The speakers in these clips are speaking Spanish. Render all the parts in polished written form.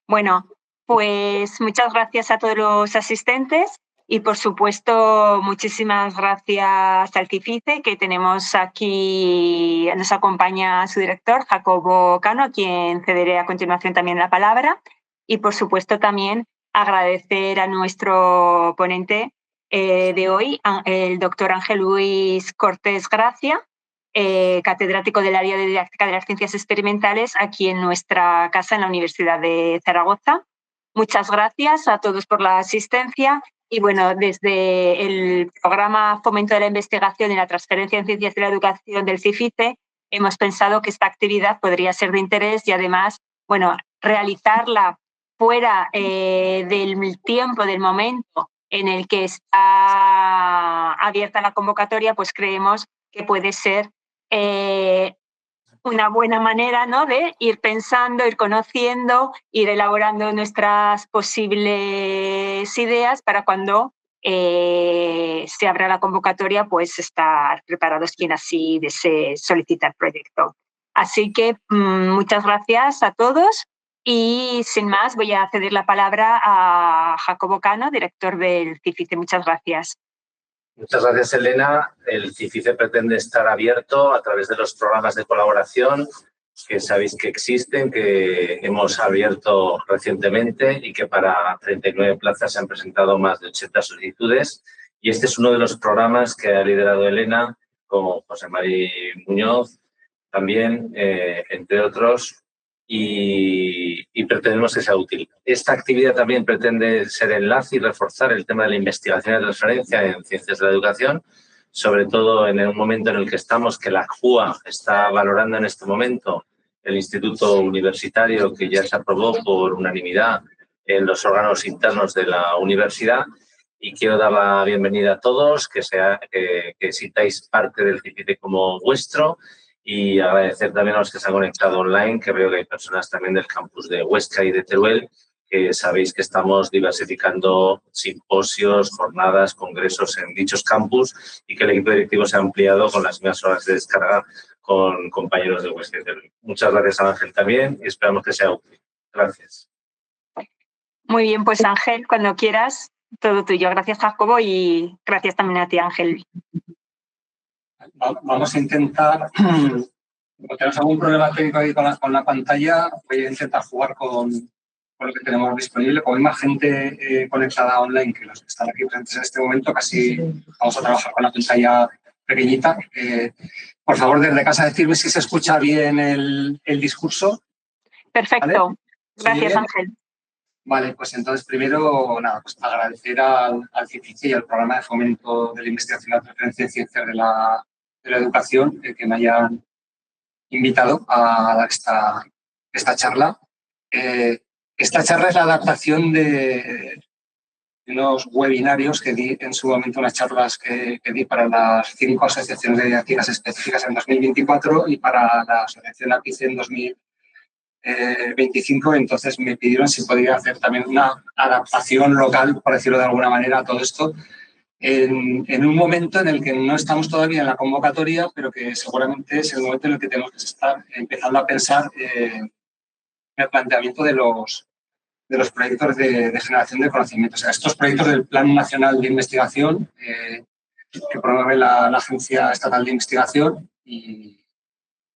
Bueno, pues muchas gracias a todos los asistentes y, por supuesto, muchísimas gracias al CIFICE, que tenemos aquí, nos acompaña su director, Jacobo Cano, a quien cederé a continuación también la palabra. Y, por supuesto, también agradecer a nuestro ponente de hoy, el doctor Ángel Luis Cortés Gracia, catedrático del área de didáctica de las ciencias experimentales aquí en nuestra casa en la Universidad de Zaragoza. Muchas gracias a todos por la asistencia y, bueno, desde el programa Fomento de la Investigación y la Transferencia en Ciencias de la Educación del CIFICE hemos pensado que esta actividad podría ser de interés y, además, bueno, realizarla fuera del tiempo, del momento en el que está abierta la convocatoria, pues creemos que puede ser una buena manera, ¿no?, de ir pensando, ir conociendo, ir elaborando nuestras posibles ideas para cuando se abra la convocatoria, pues estar preparados quien así desee solicitar proyecto. Así que muchas gracias a todos y, sin más, voy a ceder la palabra a Jacobo Cano, director del CIFICE. Muchas gracias. Muchas gracias, Elena. El CIFICE pretende estar abierto a través de los programas de colaboración que sabéis que existen, que hemos abierto recientemente y que para 39 plazas se han presentado más de 80 solicitudes. Y este es uno de los programas que ha liderado Elena, con José María Muñoz también, entre otros, y pretendemos que sea útil. Esta actividad también pretende ser enlace y reforzar el tema de la investigación y transferencia en ciencias de la educación, sobre todo en un momento en el que estamos, que la CUA está valorando en este momento el instituto universitario, que ya se aprobó por unanimidad en los órganos internos de la universidad. Y quiero dar la bienvenida a todos, que sintáis parte del CIFICE como vuestro, y agradecer también a los que se han conectado online, que veo que hay personas también del campus de Huesca y de Teruel, que sabéis que estamos diversificando simposios, jornadas, congresos en dichos campus y que el equipo directivo se ha ampliado con las mismas horas de descarga con compañeros de Huesca y Teruel. Muchas gracias a Ángel también y esperamos que sea útil. Gracias. Muy bien, pues Ángel, cuando quieras, todo tuyo. Gracias, Jacobo, y gracias también a ti, Ángel. Vamos a intentar, como tenemos algún problema técnico ahí con la pantalla, voy a intentar jugar con lo que tenemos disponible. Como hay más gente conectada online que los que están aquí presentes en este momento, casi vamos a trabajar con la pantalla pequeñita. Por favor, desde casa, decirme si se escucha bien el discurso. Perfecto. ¿Vale? Gracias, Ángel. Vale, pues entonces primero, nada, pues agradecer al CIFICE y al Programa de Fomento de la Investigación y la Transferencia en Ciencias de la Educación que me hayan invitado a dar esta charla. Esta charla es la adaptación de unos webinarios que di en su momento, unas charlas que di para las 5 asociaciones de didácticas específicas en 2024 y para la asociación APICE en 2025, entonces me pidieron si podía hacer también una adaptación local, por decirlo de alguna manera, a todo esto, en un momento en el que no estamos todavía en la convocatoria, pero que seguramente es el momento en el que tenemos que estar empezando a pensar en el planteamiento de los proyectos de generación de conocimiento. O sea, estos proyectos del Plan Nacional de Investigación que promueve la Agencia Estatal de Investigación y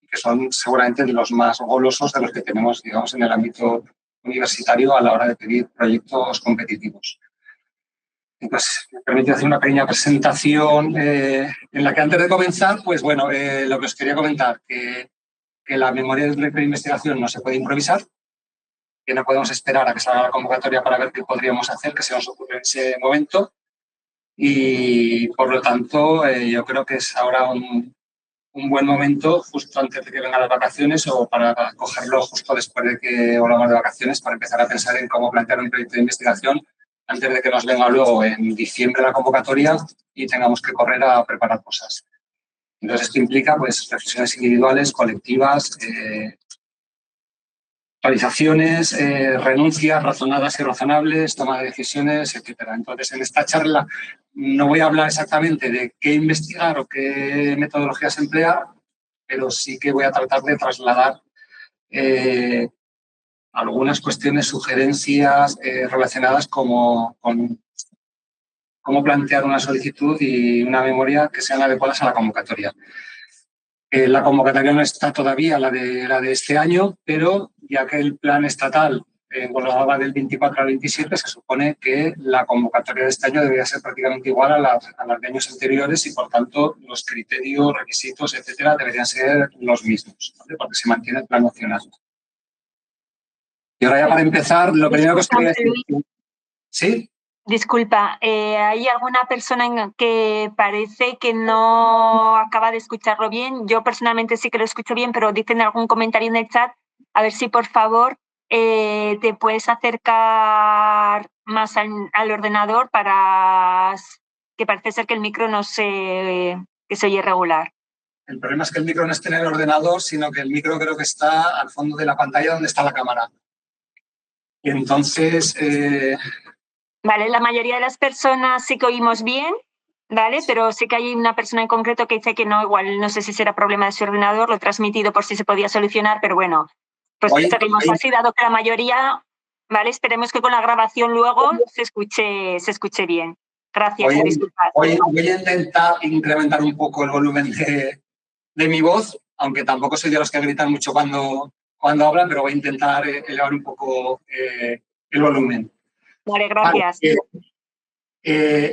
que son seguramente de los más golosos de los que tenemos, digamos, en el ámbito universitario a la hora de pedir proyectos competitivos. Pues me permite hacer una pequeña presentación en la que, antes de comenzar, pues bueno, lo que os quería comentar, que la memoria del proyecto de investigación no se puede improvisar, que no podemos esperar a que salga la convocatoria para ver qué podríamos hacer, que se nos ocurre en ese momento. Y, por lo tanto, yo creo que es ahora un buen momento, justo antes de que vengan las vacaciones o para cogerlo justo después de que volvamos de vacaciones, para empezar a pensar en cómo plantear un proyecto de investigación antes de que nos venga luego en diciembre la convocatoria y tengamos que correr a preparar cosas. Entonces, esto implica pues reflexiones individuales, colectivas, actualizaciones, renuncias razonadas y razonables, toma de decisiones, etcétera. Entonces, en esta charla no voy a hablar exactamente de qué investigar o qué metodologías emplear, pero sí que voy a tratar de trasladar algunas cuestiones, sugerencias relacionadas con cómo plantear una solicitud y una memoria que sean adecuadas a la convocatoria. La convocatoria no está todavía, la de este año, pero ya que el plan estatal engloba del 24 al 27, se supone que la convocatoria de este año debería ser prácticamente igual a las de años anteriores y, por tanto, los criterios, requisitos, etcétera, deberían ser los mismos, ¿vale? Porque se mantiene el plan nacional. Y ahora ya para empezar, lo primero que os quería decir... ¿Sí? Disculpa, ¿hay alguna persona que parece que no acaba de escucharlo bien? Yo personalmente sí que lo escucho bien, pero dicen algún comentario en el chat. A ver si, por favor, te puedes acercar más al ordenador para que parece ser que el micro no que se oye regular. El problema es que el micro no esté en el ordenador, sino que el micro creo que está al fondo de la pantalla donde está la cámara. Y entonces... Vale, la mayoría de las personas sí que oímos bien, ¿vale? Pero sí que hay una persona en concreto que dice que no, igual no sé si será problema de su ordenador, lo he transmitido por si se podía solucionar, pero bueno, pues seguimos así, dado que la mayoría, ¿vale? Esperemos que con la grabación luego se escuche bien. Gracias, disculpad. Voy a intentar incrementar un poco el volumen de mi voz, aunque tampoco soy de los que gritan mucho cuando hablan, pero voy a intentar elevar un poco el volumen. Vale, gracias.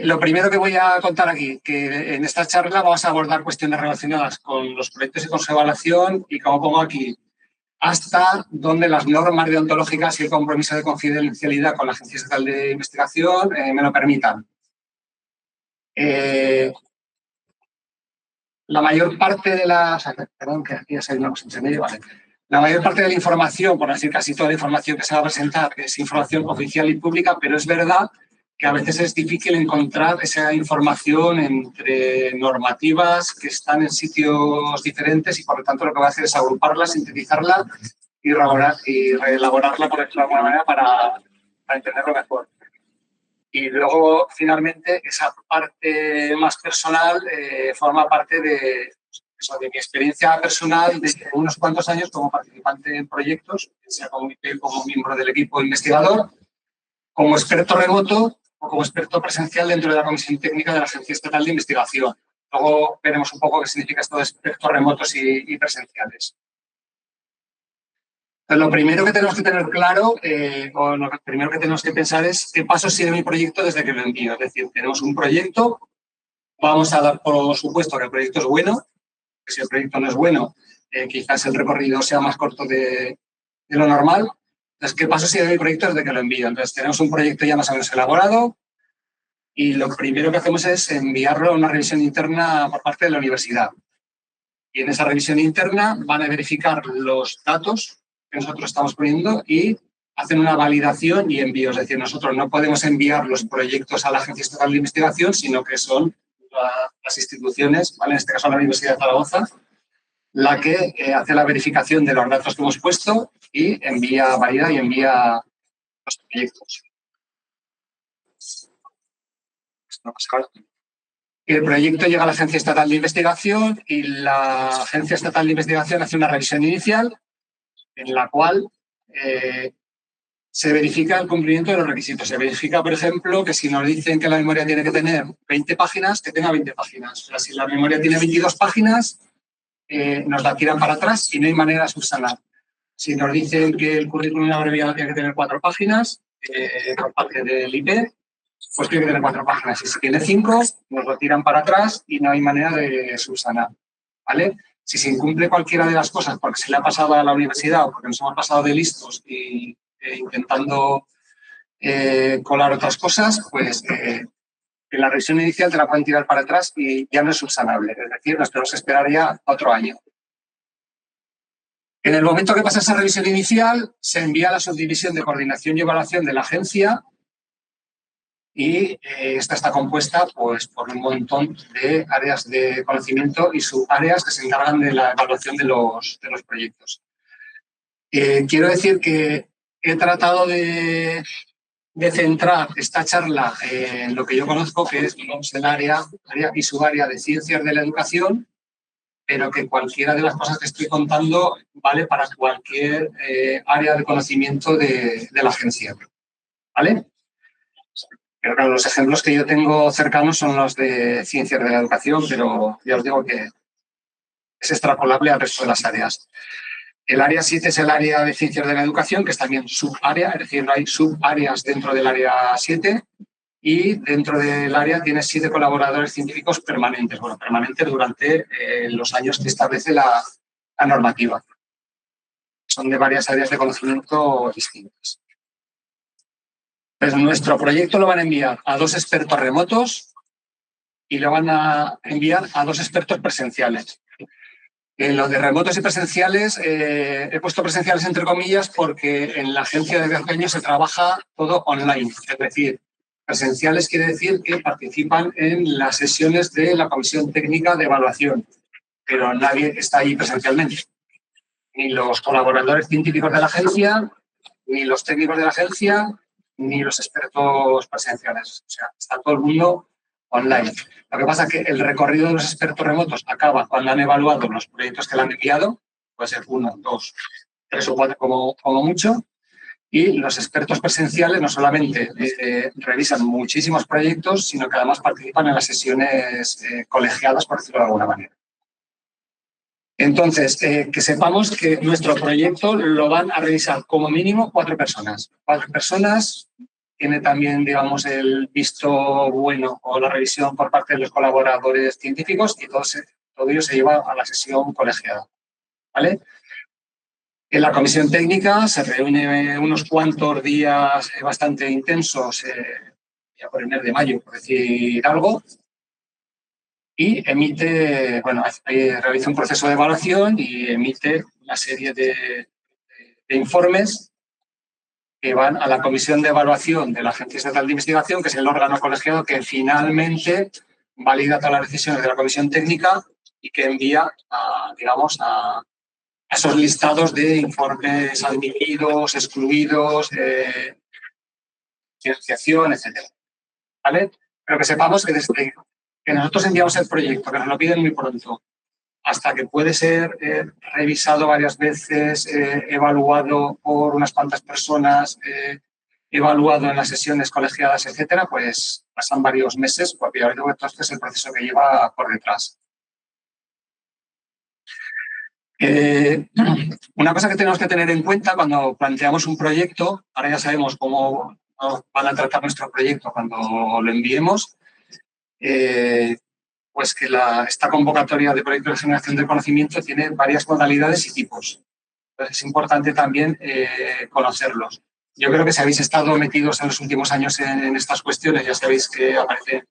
Lo primero que voy a contar aquí, que en esta charla vamos a abordar cuestiones relacionadas con los proyectos y con su evaluación y, como pongo aquí, hasta donde las normas deontológicas y el compromiso de confidencialidad con la Agencia Estatal de Investigación me lo permitan. La mayor parte de la... Perdón, que aquí ya se una cosa entre medio, vale. La mayor parte de la información, por decir casi toda la información que se va a presentar, es información oficial y pública, pero es verdad que a veces es difícil encontrar esa información entre normativas que están en sitios diferentes y, por lo tanto, lo que va a hacer es agruparla, sintetizarla y reelaborarla, por decirlo de alguna manera, para entenderlo mejor. Y luego, finalmente, esa parte más personal forma parte de mi experiencia personal de unos cuantos años como participante en proyectos, sea como miembro del equipo investigador, como experto remoto o como experto presencial dentro de la Comisión Técnica de la Agencia Estatal de Investigación. Luego veremos un poco qué significa esto de expertos remotos y presenciales. Entonces, lo primero que tenemos que tener claro, o lo primero que tenemos que pensar es qué pasos sigue mi proyecto desde que lo envío. Es decir, tenemos un proyecto, vamos a dar por supuesto que el proyecto es bueno, que si el proyecto no es bueno, quizás el recorrido sea más corto de lo normal. Entonces, ¿qué pasos sigue mi proyecto desde que lo envío? Entonces, tenemos un proyecto ya más o menos elaborado y lo primero que hacemos es enviarlo a una revisión interna por parte de la universidad. Y en esa revisión interna van a verificar los datos que nosotros estamos poniendo y hacen una validación y envío. Es decir, nosotros no podemos enviar los proyectos a la Agencia Estatal de Investigación, sino que son las instituciones, ¿vale? En este caso la Universidad de Zaragoza, la que hace la verificación de los datos que hemos puesto y valida y envía los proyectos. El proyecto llega a la Agencia Estatal de Investigación y la Agencia Estatal de Investigación hace una revisión inicial en la cual se verifica el cumplimiento de los requisitos. Se verifica, por ejemplo, que si nos dicen que la memoria tiene que tener 20 páginas, que tenga 20 páginas. O sea, si la memoria tiene 22 páginas, nos la tiran para atrás y no hay manera de subsanar. Si nos dicen que el currículum abreviado tiene que tener 4 páginas, por parte del IP, pues tiene que tener 4 páginas. Y si tiene 5, nos lo tiran para atrás y no hay manera de subsanar, ¿vale? Si se incumple cualquiera de las cosas porque se le ha pasado a la universidad o porque nos hemos pasado de listos y intentando colar otras cosas, pues en la revisión inicial te la pueden tirar para atrás y ya no es subsanable. Es decir, nos tenemos que esperar ya otro año. En el momento que pasa esa revisión inicial, se envía a la subdivisión de coordinación y evaluación de la agencia y esta está compuesta pues, por un montón de áreas de conocimiento y subáreas que se encargan de la evaluación de los proyectos. Quiero decir que he tratado de centrar esta charla en lo que yo conozco, que es el área y subárea de ciencias de la educación, pero que cualquiera de las cosas que estoy contando vale para cualquier área de conocimiento de la agencia, ¿vale? Pero claro, los ejemplos que yo tengo cercanos son los de ciencias de la educación, pero ya os digo que es extrapolable al resto de las áreas. El área 7 es el área de ciencias de la educación, que es también subárea, es decir, no hay subáreas dentro del área 7 y dentro del área tiene 7 colaboradores científicos permanentes, bueno, permanentes durante los años que establece la normativa. Son de varias áreas de conocimiento distintas. Pues nuestro proyecto lo van a enviar a 2 expertos remotos y lo van a enviar a 2 expertos presenciales. En lo de remotos y presenciales, he puesto presenciales entre comillas porque en la agencia desde hace años se trabaja todo online. Es decir, presenciales quiere decir que participan en las sesiones de la Comisión Técnica de Evaluación, pero nadie está ahí presencialmente. Ni los colaboradores científicos de la agencia, ni los técnicos de la agencia, ni los expertos presenciales. O sea, está todo el mundo online. Lo que pasa es que el recorrido de los expertos remotos acaba cuando han evaluado los proyectos que le han enviado, puede ser 1, 2, 3 o 4 como mucho, y los expertos presenciales no solamente revisan muchísimos proyectos, sino que además participan en las sesiones colegiadas, por decirlo de alguna manera. Entonces, que sepamos que nuestro proyecto lo van a revisar como mínimo 4 personas. 4 personas. Tiene también, digamos, el visto bueno o la revisión por parte de los colaboradores científicos y todo ello se lleva a la sesión colegiada, ¿vale? En la comisión técnica se reúne unos cuantos días bastante intensos, ya por el mes de mayo, por decir algo, y emite, bueno, realiza un proceso de evaluación y emite una serie de informes que van a la Comisión de Evaluación de la Agencia Estatal de Investigación, que es el órgano colegiado que finalmente valida todas las decisiones de la Comisión Técnica y que envía, digamos, a esos listados de informes admitidos, excluidos, financiación, etcétera. ¿Vale? Pero que sepamos que desde que nosotros enviamos el proyecto, que nos lo piden muy pronto, hasta que puede ser revisado varias veces, evaluado por unas cuantas personas, evaluado en las sesiones colegiadas, etcétera, pues pasan varios meses, porque ya digo que todo este es el proceso que lleva por detrás. Una cosa que tenemos que tener en cuenta cuando planteamos un proyecto, ahora ya sabemos cómo van a tratar nuestro proyecto cuando lo enviemos, pues que esta convocatoria de proyectos de generación de conocimiento tiene varias modalidades y tipos. Entonces es importante también conocerlos. Yo creo que si habéis estado metidos en los últimos años en estas cuestiones, ya sabéis que aparecen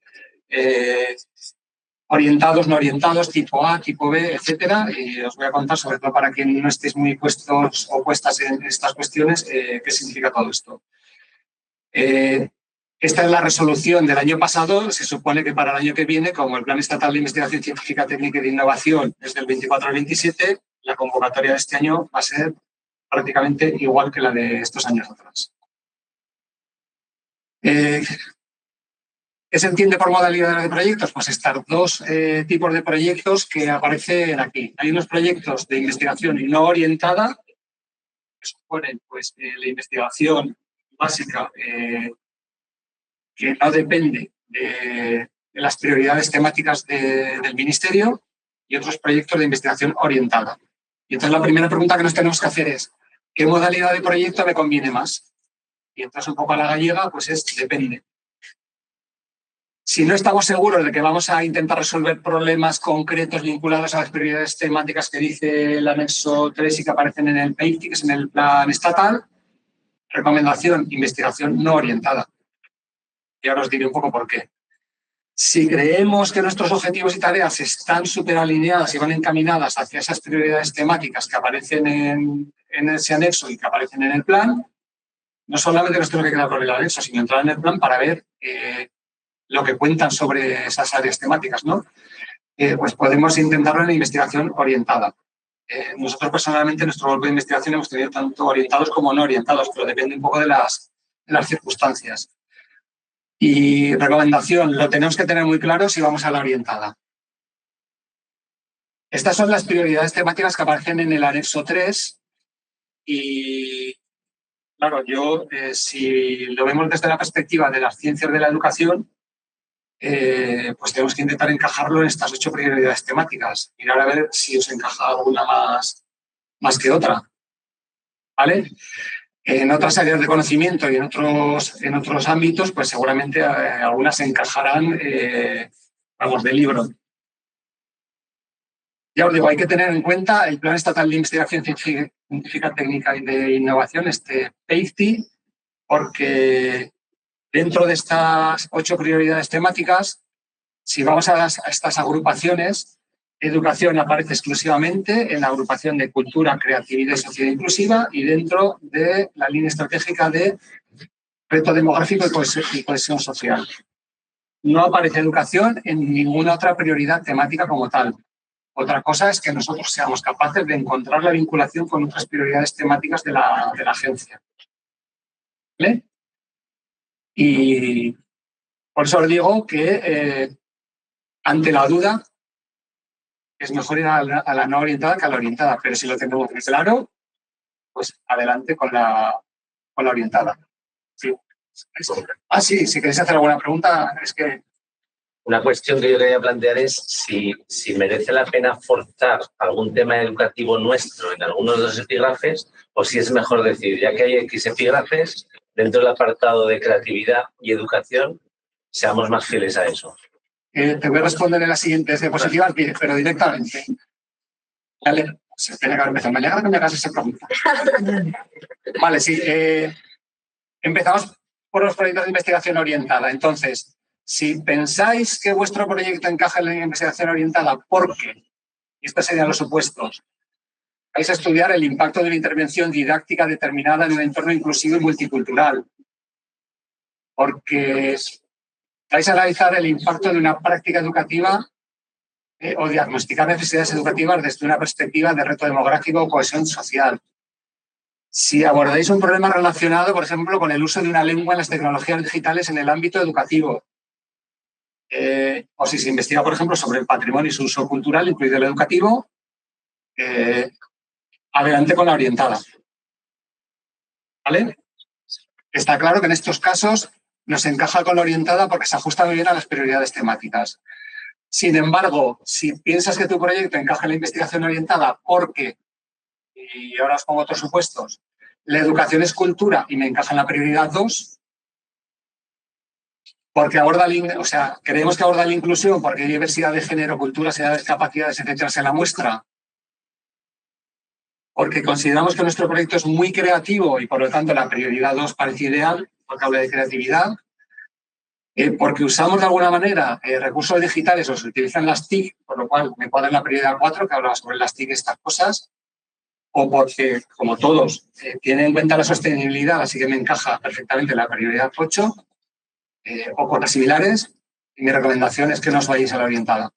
orientados, no orientados, tipo A, tipo B, etcétera. Y os voy a contar, sobre todo para quien no estéis muy puestos o puestas en estas cuestiones, qué significa todo esto. Esta es la resolución del año pasado. Se supone que para el año que viene, como el Plan Estatal de Investigación Científica, Técnica y de Innovación es del 24 al 27, la convocatoria de este año va a ser prácticamente igual que la de estos años atrás. ¿Qué se entiende por modalidad de proyectos? Pues estos 2 tipos de proyectos que aparecen aquí. Hay unos proyectos de investigación no orientada, que suponen pues, la investigación básica que no depende de las prioridades temáticas del Ministerio, y otros proyectos de investigación orientada. Y entonces la primera pregunta que nos tenemos que hacer es ¿qué modalidad de proyecto me conviene más? Y entonces un poco a la gallega, pues depende. Si no estamos seguros de que vamos a intentar resolver problemas concretos vinculados a las prioridades temáticas que dice el anexo 3 y que aparecen en el PEICI, que es en el plan estatal, recomendación, investigación no orientada. Y ahora os diré un poco por qué. Si creemos que nuestros objetivos y tareas están súper alineadas y van encaminadas hacia esas prioridades temáticas que aparecen en ese anexo y que aparecen en el plan, no solamente nos tenemos que quedar con el anexo, sino entrar en el plan para ver lo que cuentan sobre esas áreas temáticas, ¿no? Pues podemos intentarlo en la investigación orientada. Nosotros personalmente en nuestro grupo de investigación hemos tenido tanto orientados como no orientados, pero depende un poco de las circunstancias. Y recomendación, lo tenemos que tener muy claro si vamos a la orientada. Estas son las prioridades temáticas que aparecen en el anexo 3 y, claro, yo, si lo vemos desde la perspectiva de las ciencias de la educación, pues tenemos que intentar encajarlo en estas 8 prioridades temáticas. Mirar a ver si os encaja alguna más que otra. ¿Vale? En otras áreas de conocimiento y en otros ámbitos, pues seguramente algunas encajarán, vamos, del libro. Ya os digo, hay que tener en cuenta el Plan Estatal de Investigación Científica, Técnica y de Innovación, PACTI, porque dentro de estas 8 prioridades temáticas, si vamos a estas agrupaciones, educación aparece exclusivamente en la agrupación de cultura, creatividad y sociedad inclusiva y dentro de la línea estratégica de reto demográfico y cohesión social. No aparece educación en ninguna otra prioridad temática como tal. Otra cosa es que nosotros seamos capaces de encontrar la vinculación con otras prioridades temáticas de la agencia. ¿Vale? Y por eso os digo que ante la duda es mejor ir a la no orientada que a la orientada, pero si lo tenemos muy claro, pues adelante con la orientada. Sí. Sí, si queréis hacer alguna pregunta, es que... Una cuestión que yo quería plantear es si merece la pena forzar algún tema educativo nuestro en algunos de los epígrafes o si es mejor decir, ya que hay X epígrafes, dentro del apartado de creatividad y educación, seamos más fieles a eso. Te voy a responder en la siguiente diapositiva, pero directamente. Vale, se tiene que haber empezado. Me alegra que me hagas esa pregunta. Vale, sí. Empezamos por los proyectos de investigación orientada. Entonces, si pensáis que vuestro proyecto encaja en la investigación orientada, ¿por qué? Y estos serían los supuestos. Vais a estudiar el impacto de una intervención didáctica determinada en un entorno inclusivo y multicultural. Porque vais a analizar el impacto de una práctica educativa o diagnosticar necesidades educativas desde una perspectiva de reto demográfico o cohesión social. Si abordáis un problema relacionado, por ejemplo, con el uso de una lengua en las tecnologías digitales en el ámbito educativo, o si se investiga, por ejemplo, sobre el patrimonio y su uso cultural, incluido el educativo, adelante con la orientada. ¿Vale? Está claro que en estos casos nos encaja con la orientada porque se ajusta muy bien a las prioridades temáticas. Sin embargo, si piensas que tu proyecto encaja en la investigación orientada porque, y ahora os pongo otros supuestos, la educación es cultura y me encaja en la prioridad 2, porque creemos que aborda la inclusión porque hay diversidad de género, culturas, edades, capacidades, etcétera, en la muestra, porque consideramos que nuestro proyecto es muy creativo y por lo tanto la prioridad 2 parece ideal, porque habla de creatividad, porque usamos de alguna manera recursos digitales o se utilizan las TIC, por lo cual me cuadra en la prioridad 4, que hablaba sobre las TIC y estas cosas, o porque, como todos, tienen en cuenta la sostenibilidad, así que me encaja perfectamente en la prioridad 8, o cosas similares, y mi recomendación es que no os vayáis a la orientada.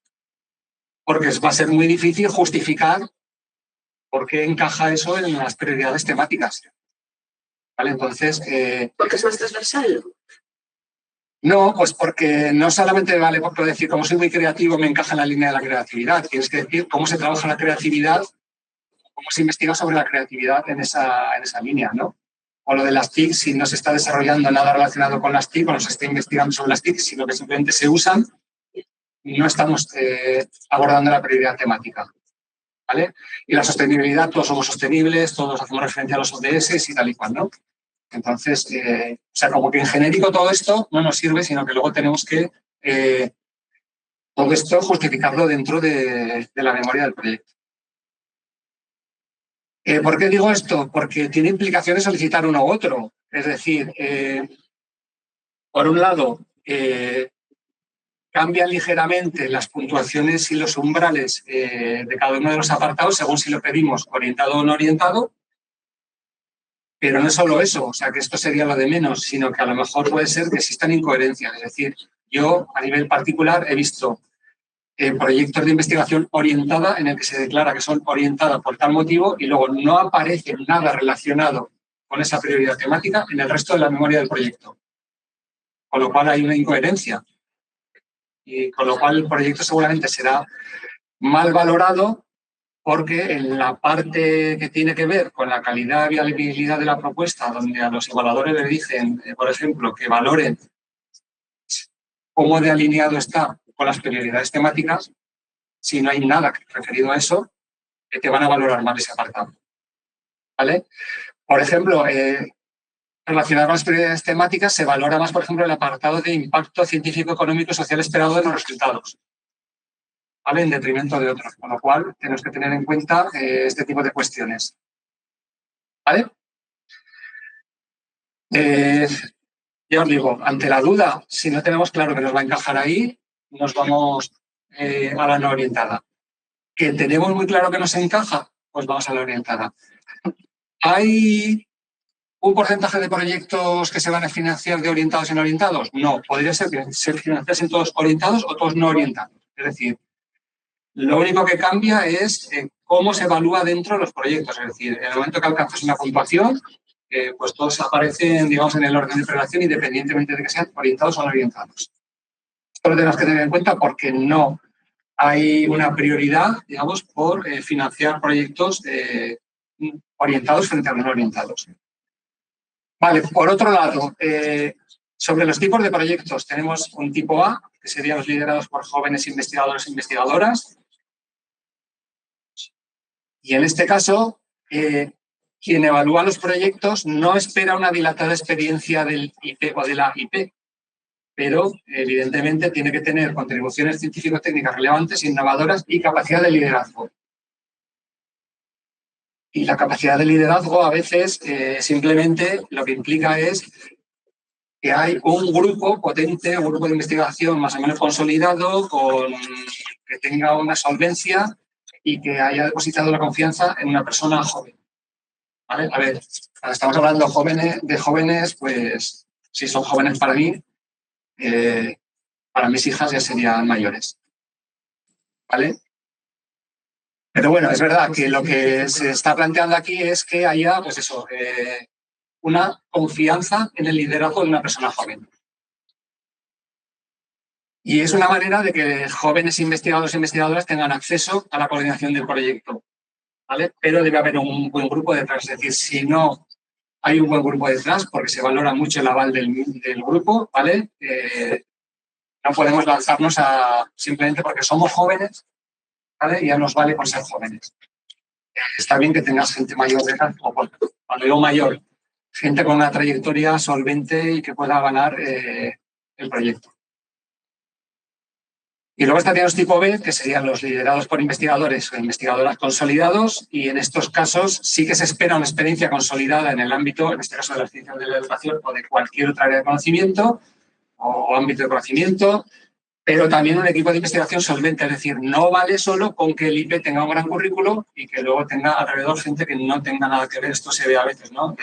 Porque va a ser muy difícil justificar por qué encaja eso en las prioridades temáticas. ¿Vale? Entonces... porque es más transversal. No, pues porque no solamente vale por decir, como soy muy creativo, me encaja en la línea de la creatividad. Tienes que decir cómo se trabaja la creatividad, cómo se investiga sobre la creatividad en esa línea, ¿no? O lo de las TIC, si no se está desarrollando nada relacionado con las TIC o no se está investigando sobre las TIC, sino que simplemente se usan, no estamos abordando la prioridad temática. ¿Vale? Y la sostenibilidad, todos somos sostenibles, todos hacemos referencia a los ODS y tal y cual, ¿no? Entonces, como que en genérico todo esto no nos sirve, sino que luego tenemos que todo esto justificarlo dentro de la memoria del proyecto. ¿Por qué digo esto? Porque tiene implicaciones solicitar uno u otro. Es decir, por un lado, cambian ligeramente las puntuaciones y los umbrales de cada uno de los apartados según si lo pedimos orientado o no orientado. Pero no es solo eso, o sea, que esto sería lo de menos, sino que a lo mejor puede ser que existan incoherencias. Es decir, yo a nivel particular he visto proyectos de investigación orientada en el que se declara que son orientadas por tal motivo y luego no aparece nada relacionado con esa prioridad temática en el resto de la memoria del proyecto. Con lo cual hay una incoherencia. Y con lo cual el proyecto seguramente será mal valorado porque en la parte que tiene que ver con la calidad y viabilidad de la propuesta, donde a los evaluadores les dicen, por ejemplo, que valoren cómo de alineado está con las prioridades temáticas, si no hay nada referido a eso, te van a valorar mal ese apartado. ¿Vale? Por ejemplo, relacionado con las prioridades temáticas, se valora más, por ejemplo, el apartado de impacto científico, económico y social esperado de los resultados, ¿vale? En detrimento de otros, con lo cual tenemos que tener en cuenta este tipo de cuestiones. ¿Vale? Ya os digo, ante la duda, si no tenemos claro que nos va a encajar ahí, nos vamos a la no orientada. ¿Que tenemos muy claro que nos encaja? Pues vamos a la orientada. ¿Hay un porcentaje de proyectos que se van a financiar de orientados y no orientados? No, podría ser que se financiasen todos orientados o todos no orientados. Es decir, lo único que cambia es cómo se evalúa dentro de los proyectos. Es decir, en el momento que alcanzas una puntuación, pues todos aparecen, digamos, en el orden de prelación independientemente de que sean orientados o no orientados. Esto lo tenemos que tener en cuenta porque no hay una prioridad, digamos, por financiar proyectos orientados frente a los no orientados. Vale, por otro lado, sobre los tipos de proyectos, tenemos un tipo A, que serían los liderados por jóvenes investigadores e investigadoras. Y en este caso, quien evalúa los proyectos no espera una dilatada experiencia del IP o de la IP, pero evidentemente tiene que tener contribuciones científico-técnicas relevantes, innovadoras y capacidad de liderazgo. Y la capacidad de liderazgo a veces simplemente lo que implica es que hay un grupo potente, un grupo de investigación más o menos consolidado, que tenga una solvencia y que haya depositado la confianza en una persona joven. ¿Vale? A ver, estamos hablando de jóvenes, pues si son jóvenes para mí, para mis hijas ya serían mayores. ¿Vale? Pero bueno, es verdad que lo que se está planteando aquí es que haya, pues eso, una confianza en el liderazgo de una persona joven. Y es una manera de que jóvenes investigadores e investigadoras tengan acceso a la coordinación del proyecto, ¿vale? Pero debe haber un buen grupo detrás. Es decir, si no hay un buen grupo detrás, porque se valora mucho el aval del grupo, ¿vale? No podemos lanzarnos simplemente porque somos jóvenes, ¿vale? Ya nos vale por ser jóvenes. Está bien que tengas gente mayor detrás, o cuando digo mayor, gente con una trayectoria solvente y que pueda ganar el proyecto. Y luego estarían los tipo B, que serían los liderados por investigadores o investigadoras consolidados, y en estos casos sí que se espera una experiencia consolidada en el ámbito, en este caso de las ciencias de la educación o de cualquier otra área de conocimiento o ámbito de conocimiento, pero también un equipo de investigación solvente. Es decir, no vale solo con que el IP tenga un gran currículo y que luego tenga alrededor gente que no tenga nada que ver. Esto se ve a veces, ¿no?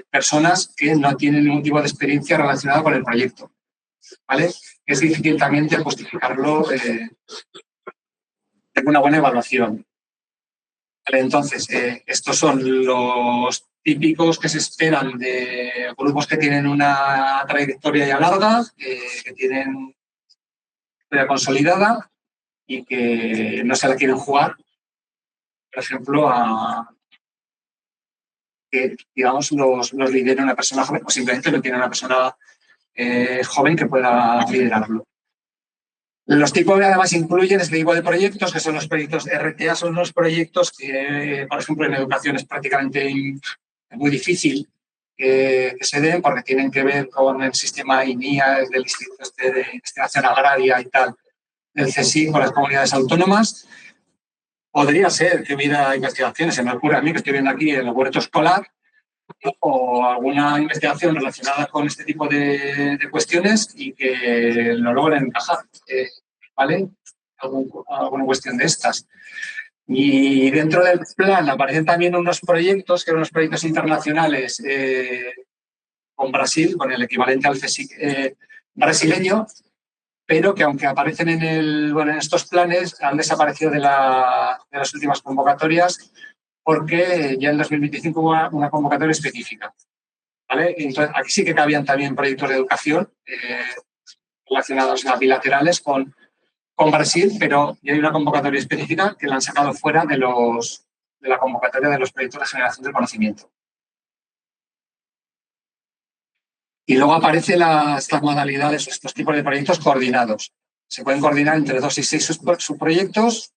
Personas que no tienen ningún tipo de experiencia relacionada con el proyecto, ¿vale? Es difícil también de justificarlo de una buena evaluación. ¿Vale? Entonces, estos son los típicos que se esperan de grupos que tienen una trayectoria ya larga, que tienen historia consolidada y que no se la quieren jugar, por ejemplo, a que, digamos, los lidere una persona joven o simplemente lo tiene una persona joven que pueda liderarlo. Los tipos además incluyen este tipo de proyectos, que son los proyectos RTA, son los proyectos que, por ejemplo, en educación es prácticamente muy difícil que se den porque tienen que ver con el sistema INIA, del Instituto de Investigación Agraria y tal, del CSIC con las comunidades autónomas. Podría ser que hubiera investigaciones, se me ocurre a mí que estoy viendo aquí en el huerto escolar, o alguna investigación relacionada con este tipo de cuestiones y que lo logren encajar, ¿vale? Alguna cuestión de estas. Y dentro del plan aparecen también unos proyectos, que eran unos proyectos internacionales con Brasil, con el equivalente al CSIC brasileño, pero que aunque aparecen en estos planes han desaparecido de las últimas convocatorias porque ya en 2025 hubo una convocatoria específica, ¿vale? Entonces, aquí sí que cabían también proyectos de educación relacionados a bilaterales con con Brasil, pero ya hay una convocatoria específica que la han sacado fuera de la convocatoria de los proyectos de generación del conocimiento. Y luego aparecen estas modalidades, estos tipos de proyectos coordinados. Se pueden coordinar entre 2 y 6 subproyectos.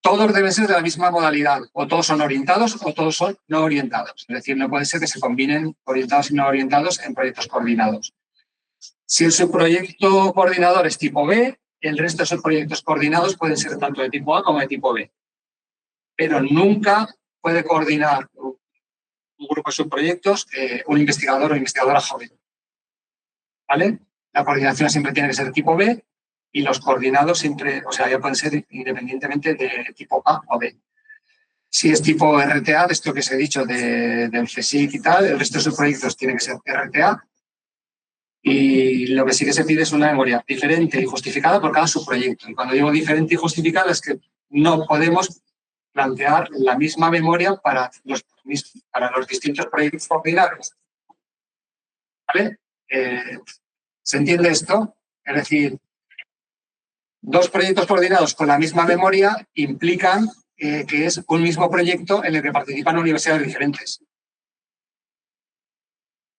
Todos deben ser de la misma modalidad, o todos son orientados o todos son no orientados. Es decir, no puede ser que se combinen orientados y no orientados en proyectos coordinados. Si el subproyecto coordinador es tipo B, el resto de subproyectos coordinados pueden ser tanto de tipo A como de tipo B. Pero nunca puede coordinar un grupo de subproyectos un investigador o investigadora joven. ¿Vale? La coordinación siempre tiene que ser tipo B y los coordinados siempre, o sea, ya pueden ser independientemente de tipo A o B. Si es tipo RTA, de esto que os he dicho del CSIC y tal, el resto de sus proyectos tiene que ser RTA y lo que sí que se pide es una memoria diferente y justificada por cada subproyecto. Y cuando digo diferente y justificada es que no podemos plantear la misma memoria para los distintos proyectos coordinados. ¿Vale? ¿Se entiende esto? Es decir, 2 proyectos coordinados con la misma memoria implican que es un mismo proyecto en el que participan universidades diferentes.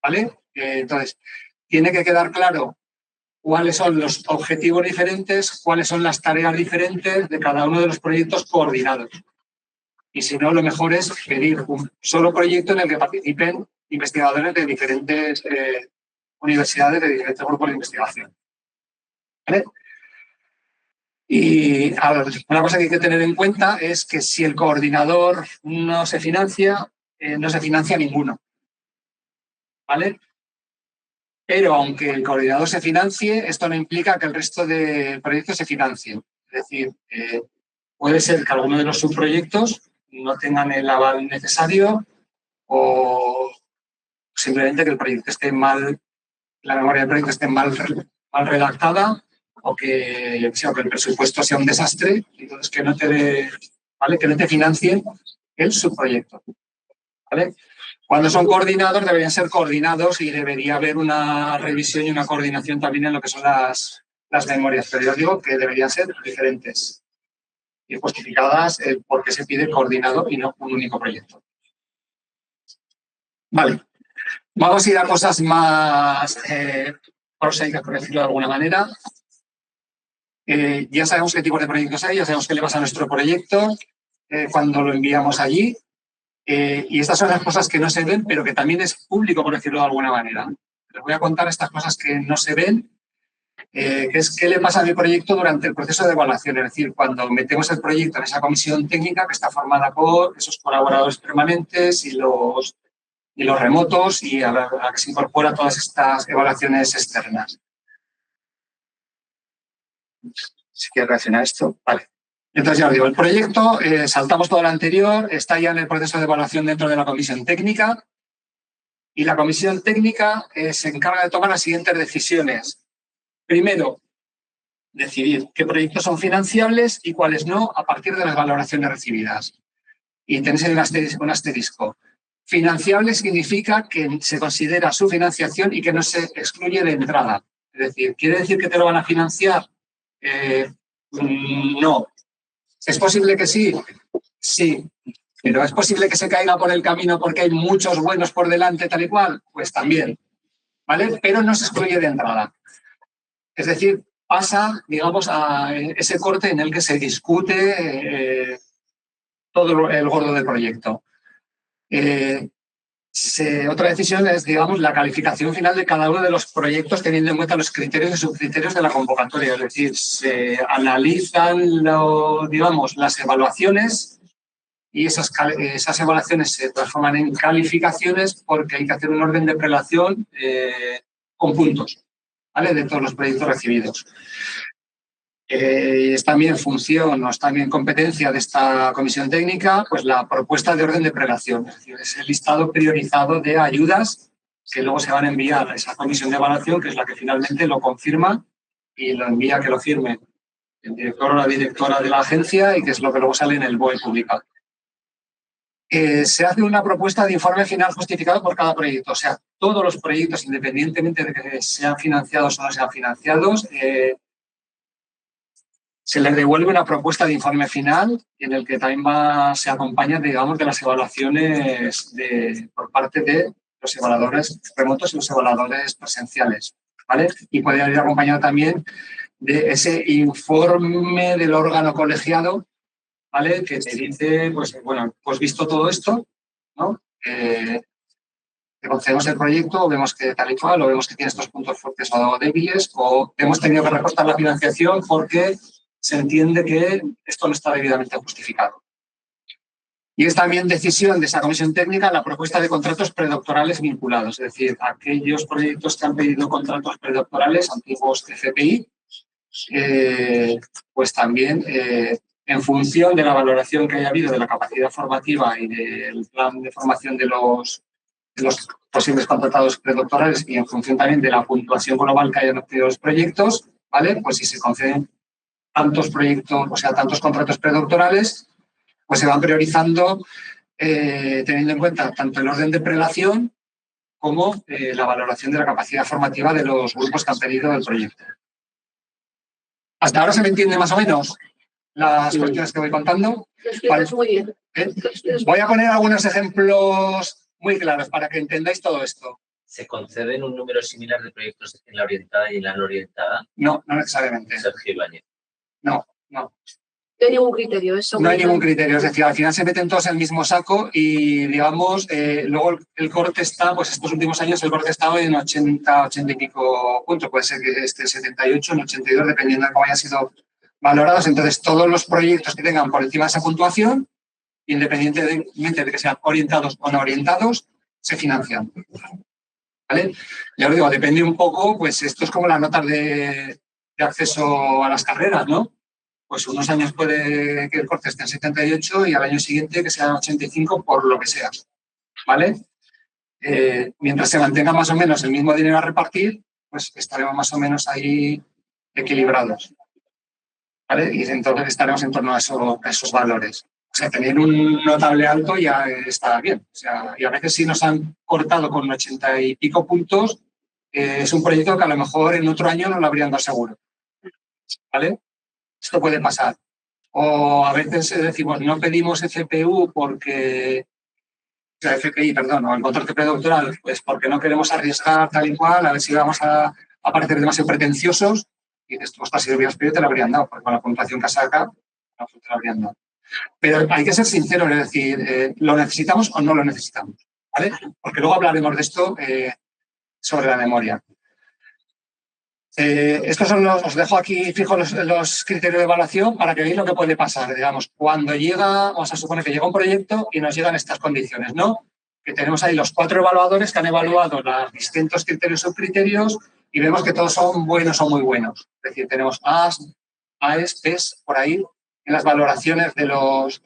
¿Vale? Entonces, tiene que quedar claro cuáles son los objetivos diferentes, cuáles son las tareas diferentes de cada uno de los proyectos coordinados. Y si no, lo mejor es pedir un solo proyecto en el que participen investigadores de diferentes universidades, de diferentes grupos de investigación. ¿Vale? Y una cosa que hay que tener en cuenta es que si el coordinador no se financia, no se financia ninguno. ¿Vale? Pero aunque el coordinador se financie, esto no implica que el resto de proyectos se financien. Es decir, puede ser que alguno de los subproyectos no tengan el aval necesario o simplemente que el proyecto esté mal, la memoria del proyecto esté mal redactada o que el presupuesto sea un desastre, entonces que no te financien el subproyecto. ¿Vale? Cuando son coordinados, deberían ser coordinados y debería haber una revisión y una coordinación también en lo que son las memorias. Pero yo digo que deberían ser diferentes y justificadas el por qué se pide coordinado y no un único proyecto. Vale. Vamos a ir a cosas más prosaicas, por decirlo de alguna manera. Ya sabemos qué tipo de proyectos hay, ya sabemos qué le pasa a nuestro proyecto cuando lo enviamos allí. Y estas son las cosas que no se ven, pero que también es público, por decirlo de alguna manera. Les voy a contar estas cosas que no se ven, que es qué le pasa a mi proyecto durante el proceso de evaluación. Es decir, cuando metemos el proyecto en esa comisión técnica que está formada por esos colaboradores permanentes y los remotos y a la que se incorpora todas estas evaluaciones externas. Si quieres reaccionar a esto, vale. Entonces, ya os digo, el proyecto, saltamos todo lo anterior, está ya en el proceso de evaluación dentro de la comisión técnica y la comisión técnica se encarga de tomar las siguientes decisiones. Primero, decidir qué proyectos son financiables y cuáles no a partir de las valoraciones recibidas. Y tenéis un asterisco. Financiable significa que se considera su financiación y que no se excluye de entrada. Es decir, ¿quiere decir que te lo van a financiar? No. ¿Es posible que sí? Sí. ¿Pero es posible que se caiga por el camino porque hay muchos buenos por delante tal y cual? Pues también. ¿Vale? Pero no se excluye de entrada. Es decir, pasa, digamos, a ese corte en el que se discute todo el gordo del proyecto. Otra decisión es, digamos, la calificación final de cada uno de los proyectos teniendo en cuenta los criterios y subcriterios de la convocatoria. Es decir, se analizan, las evaluaciones y esas evaluaciones se transforman en calificaciones porque hay que hacer un orden de prelación con puntos, ¿vale? De todos los proyectos recibidos. Es también función o es también competencia de esta comisión técnica pues la propuesta de orden de prelación, es decir, es el listado priorizado de ayudas que luego se van a enviar a esa comisión de evaluación, que es la que finalmente lo confirma y lo envía a que lo firme el director o la directora de la agencia y que es lo que luego sale en el BOE publicado. Se hace una propuesta de informe final justificado por cada proyecto, o sea, todos los proyectos, independientemente de que sean financiados o no sean financiados, se les devuelve una propuesta de informe final en el que también se acompaña, digamos, de las evaluaciones por parte de los evaluadores remotos y los evaluadores presenciales, ¿vale? Y puede ir acompañado también de ese informe del órgano colegiado, ¿vale? Que te dice, pues, bueno, pues visto todo esto, ¿no? Te concedemos el proyecto, o vemos que tal y cual, o vemos que tiene estos puntos fuertes o débiles, o hemos tenido que recortar la financiación porque se entiende que esto no está debidamente justificado. Y es también decisión de esa comisión técnica la propuesta de contratos predoctorales vinculados, es decir, aquellos proyectos que han pedido contratos predoctorales, antiguos CFPI, pues también en función de la valoración que haya habido de la capacidad formativa y del plan de formación de los posibles contratados predoctorales y en función también de la puntuación global que hayan obtenido los proyectos, ¿vale? Pues si se conceden tantos proyectos, o sea, tantos contratos predoctorales, pues se van priorizando teniendo en cuenta tanto el orden de prelación como la valoración de la capacidad formativa de los grupos que han pedido el proyecto. ¿Hasta ahora se me entiende más o menos las cuestiones que voy contando? Vale. Muy bien. Voy a poner algunos ejemplos muy claros para que entendáis todo esto. ¿Se conceden un número similar de proyectos en la orientada y en la no orientada? No, no necesariamente. Sergio Ibáñez. No. No hay ningún criterio. Eso no hay ningún criterio, es decir, al final se meten todos en el mismo saco y, digamos, luego el corte está, pues estos últimos años el corte estaba en 80 y pico puntos, puede ser que esté en 78, en 82, dependiendo de cómo hayan sido valorados. Entonces, todos los proyectos que tengan por encima de esa puntuación, independientemente de que sean orientados o no orientados, se financian. ¿Vale? Ya os digo, depende un poco, pues esto es como las notas de acceso a las carreras, ¿no? Pues unos años puede que el corte esté en 78 y al año siguiente que sea en 85 por lo que sea, ¿vale? Mientras se mantenga más o menos el mismo dinero a repartir, pues estaremos más o menos ahí equilibrados, ¿vale? Y entonces estaremos en torno a esos valores. O sea, tener un notable alto ya está bien. O sea, y a veces si nos han cortado con 80 y pico puntos, es un proyecto que a lo mejor en otro año no lo habrían dado seguro, ¿vale? Esto puede pasar. O a veces decimos, no pedimos FPU porque, o sea, FPI, perdón, o el contrato predoctoral, pues porque no queremos arriesgar tal y cual, a ver si vamos a parecer demasiado pretenciosos, y dices, ostras, si lo hubieras pedido te lo habrían dado, porque con la puntuación que saca, no te lo habrían dado. Pero hay que ser sinceros, es decir, ¿lo necesitamos o no lo necesitamos? ¿Vale? Porque luego hablaremos de esto sobre la memoria. Estos son os dejo aquí fijo los criterios de evaluación para que veáis lo que puede pasar. Digamos, cuando llega, vamos a suponer que llega un proyecto y nos llegan estas condiciones, ¿no? Que tenemos ahí los 4 evaluadores que han evaluado los distintos criterios o subcriterios y vemos que todos son buenos o muy buenos. Es decir, tenemos A's, B's, por ahí en las valoraciones de los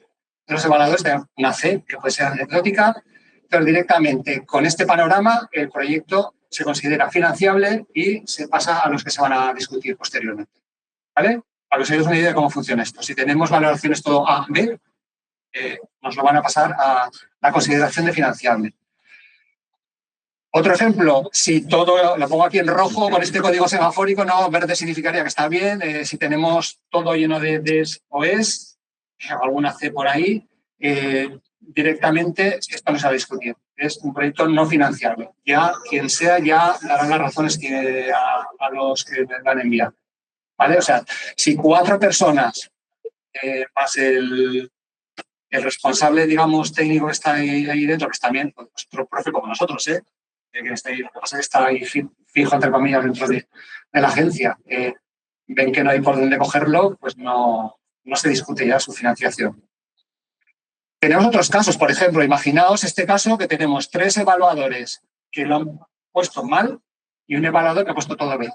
evaluadores, de una C, que puede ser anecdótica, pero directamente con este panorama el proyecto se considera financiable y se pasa a los que se van a discutir posteriormente. ¿Vale? Para que os hagáis una idea de cómo funciona esto. Si tenemos valoraciones todo A, B, nos lo van a pasar a la consideración de financiable. Otro ejemplo, si todo, lo pongo aquí en rojo con este código semafórico, no, verde significaría que está bien. Si tenemos todo lleno de Ds o Es, alguna C por ahí, directamente esto no se va a discutir. Es un proyecto no financiable. Ya quien sea ya dará las razones a los que me van a enviar. ¿Vale? O sea, si 4 personas más el responsable, digamos, técnico que está ahí dentro, que es también pues, otro profe como nosotros, que está ahí, lo que pasa es que está ahí fijo, entre comillas, dentro de la agencia, ven que no hay por dónde cogerlo, pues no se discute ya su financiación. Tenemos otros casos, por ejemplo, imaginaos este caso que tenemos 3 evaluadores que lo han puesto mal y un evaluador que ha puesto todo bien.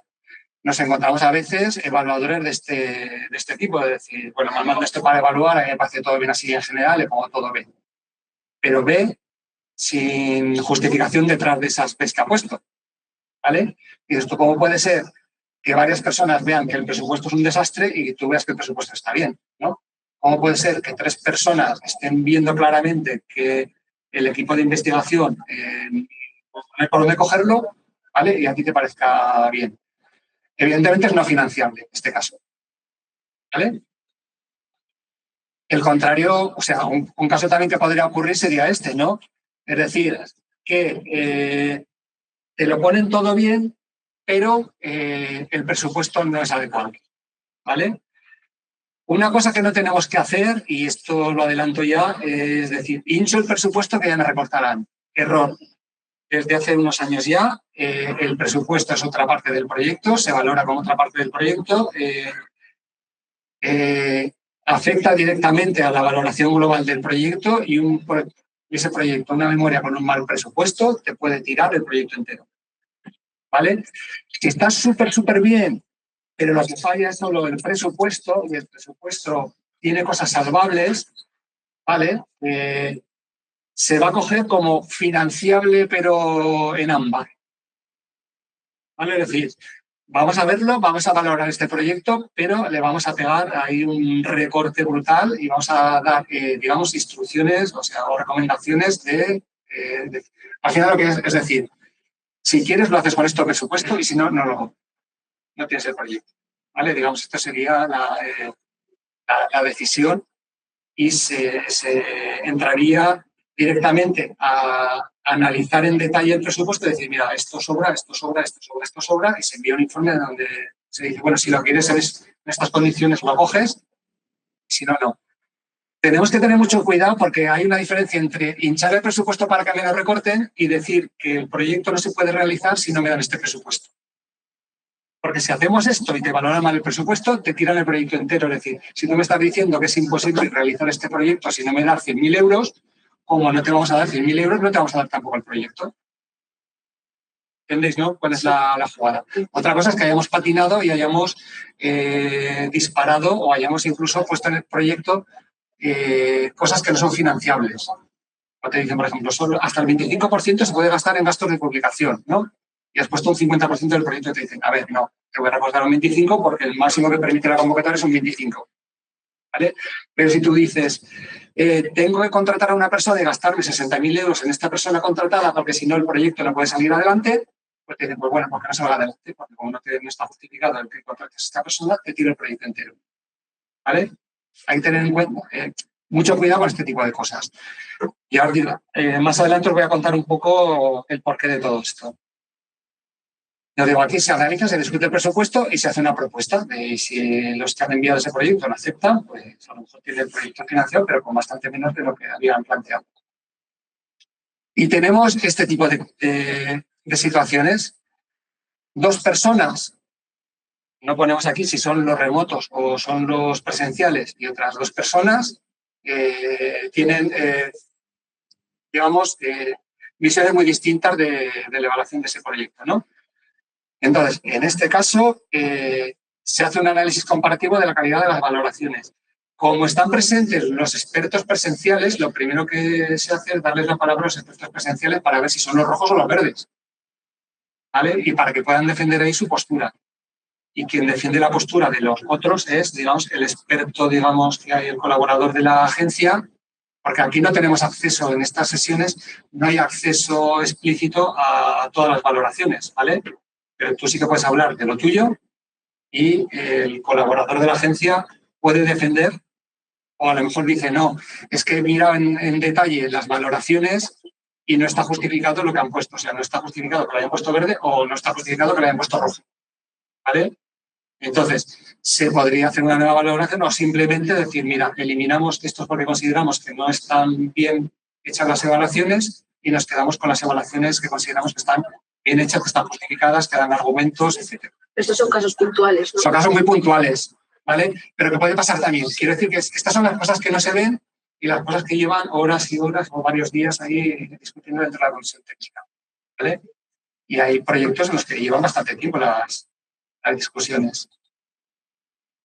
Nos encontramos a veces evaluadores de este tipo, de decir, bueno, me mando esto para evaluar, a mí me parece todo bien así en general, le pongo todo B. Pero B sin justificación detrás de esas Bs que ha puesto. ¿Vale? Y esto, ¿cómo puede ser que varias personas vean que el presupuesto es un desastre y tú veas que el presupuesto está bien, ¿no? ¿Cómo puede ser que 3 personas estén viendo claramente que el equipo de investigación no hay por dónde cogerlo, ¿vale? Y a ti te parezca bien? Evidentemente es no financiable este caso, ¿vale? El contrario, o sea, un caso también que podría ocurrir sería este, ¿no? Es decir, que te lo ponen todo bien, pero el presupuesto no es adecuado, ¿vale? Una cosa que no tenemos que hacer, y esto lo adelanto ya, es decir, hincho el presupuesto que ya me recortarán. Error. Desde hace unos años ya, el presupuesto es otra parte del proyecto, se valora como otra parte del proyecto, afecta directamente a la valoración global del proyecto y ese proyecto, una memoria con un mal presupuesto, te puede tirar el proyecto entero. ¿Vale? Si está súper bien, pero lo que falla es solo el presupuesto y el presupuesto tiene cosas salvables, ¿vale? Se va a coger como financiable, pero en ámbar. ¿Vale? Es decir, vamos a verlo, vamos a valorar este proyecto, pero le vamos a pegar ahí un recorte brutal y vamos a dar, digamos, instrucciones, o recomendaciones al final lo que es decir, si quieres lo haces con este presupuesto y si no, no tienes el proyecto. ¿Vale? Digamos, esto sería la decisión y se entraría directamente a analizar en detalle el presupuesto y decir, mira, esto sobra, y se envía un informe donde se dice, bueno, si lo quieres en estas condiciones lo coges, si no, no. Tenemos que tener mucho cuidado porque hay una diferencia entre hinchar el presupuesto para que me lo recorten y decir que el proyecto no se puede realizar si no me dan este presupuesto. Porque si hacemos esto y te valoran mal el presupuesto, te tiran el proyecto entero. Es decir, si tú me estás diciendo que es imposible realizar este proyecto si no me das 100.000 euros, como no te vamos a dar 100.000 euros, no te vamos a dar tampoco el proyecto. ¿Entendéis, no? ¿Cuál es la jugada? Otra cosa es que hayamos patinado y hayamos disparado o hayamos incluso puesto en el proyecto cosas que no son financiables. O te dicen, por ejemplo, solo hasta el 25% se puede gastar en gastos de publicación, ¿no? Y has puesto un 50% del proyecto y te dicen, a ver, no, te voy a recortar un 25 porque el máximo que permite la convocatoria es un 25. ¿Vale? Pero si tú dices, tengo que contratar a una persona y gastarme 60.000 euros en esta persona contratada porque si no el proyecto no puede salir adelante, pues te dicen, pues bueno, porque no se va adelante, porque como no está justificado el que contrates a esta persona, te tiro el proyecto entero. ¿Vale? Hay que tener en cuenta mucho cuidado con este tipo de cosas. Y ahora digo, más adelante os voy a contar un poco el porqué de todo esto. Yo digo, aquí se analiza, se discute el presupuesto y se hace una propuesta. Si los que han enviado ese proyecto lo aceptan, pues a lo mejor tiene el proyecto financiado, pero con bastante menos de lo que habían planteado. Y tenemos este tipo de situaciones. Dos personas, no ponemos aquí si son los remotos o son los presenciales, y otras dos personas tienen, digamos, visiones muy distintas de la evaluación de ese proyecto, ¿no? Entonces, en este caso, se hace un análisis comparativo de la calidad de las valoraciones. Como están presentes los expertos presenciales, lo primero que se hace es darles la palabra a los expertos presenciales para ver si son los rojos o los verdes, ¿vale? Y para que puedan defender ahí su postura. Y quien defiende la postura de los otros es, digamos, el experto, digamos, que hay el colaborador de la agencia, porque aquí no tenemos acceso en estas sesiones, no hay acceso explícito a todas las valoraciones, ¿vale? Pero tú sí que puedes hablar de lo tuyo y el colaborador de la agencia puede defender, o a lo mejor dice, no, es que mira en detalle las valoraciones y no está justificado lo que han puesto. O sea, no está justificado que lo hayan puesto verde o no está justificado que lo hayan puesto rojo. ¿Vale? Entonces, se podría hacer una nueva valoración o simplemente decir, mira, eliminamos estos porque consideramos que no están bien hechas las evaluaciones y nos quedamos con las evaluaciones que consideramos que están bien hechas, que están justificadas, que dan argumentos, etc. Estos son casos puntuales, ¿no? Son casos muy puntuales, ¿vale? Pero que puede pasar también. Quiero decir que estas son las cosas que no se ven y las cosas que llevan horas y horas o varios días ahí discutiendo dentro de la comisión técnica, ¿vale? Y hay proyectos en los que llevan bastante tiempo las discusiones.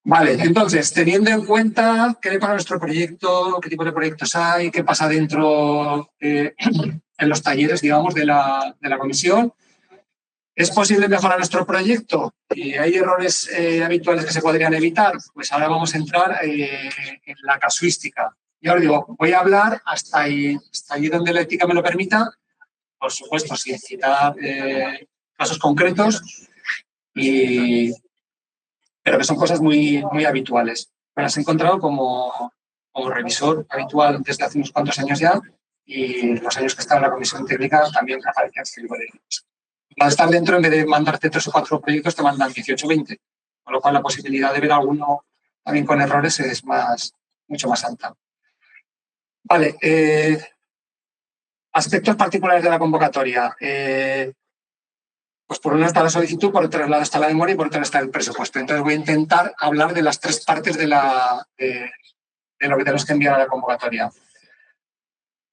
Vale, entonces, teniendo en cuenta qué le pasa a nuestro proyecto, qué tipo de proyectos hay, qué pasa dentro en los talleres, digamos, de la comisión, ¿es posible mejorar nuestro proyecto? ¿Y hay errores habituales que se podrían evitar? Pues ahora vamos a entrar en la casuística. Y ahora digo, voy a hablar hasta ahí donde la ética me lo permita, por supuesto, sin citar casos concretos, pero que son cosas muy, muy habituales. Me las he encontrado como como revisor habitual desde hace unos cuantos años ya, y los años que he estado en la comisión técnica también aparecían este tipo de cosas. Al estar dentro, en vez de mandarte 3 o 4 proyectos, te mandan 18 o 20, con lo cual la posibilidad de ver alguno también con errores es mucho más alta. Vale, aspectos particulares de la convocatoria. Pues por un lado está la solicitud, por otro lado está la memoria y por otro lado está el presupuesto. Entonces voy a intentar hablar de las 3 partes de lo que tenemos que enviar a la convocatoria.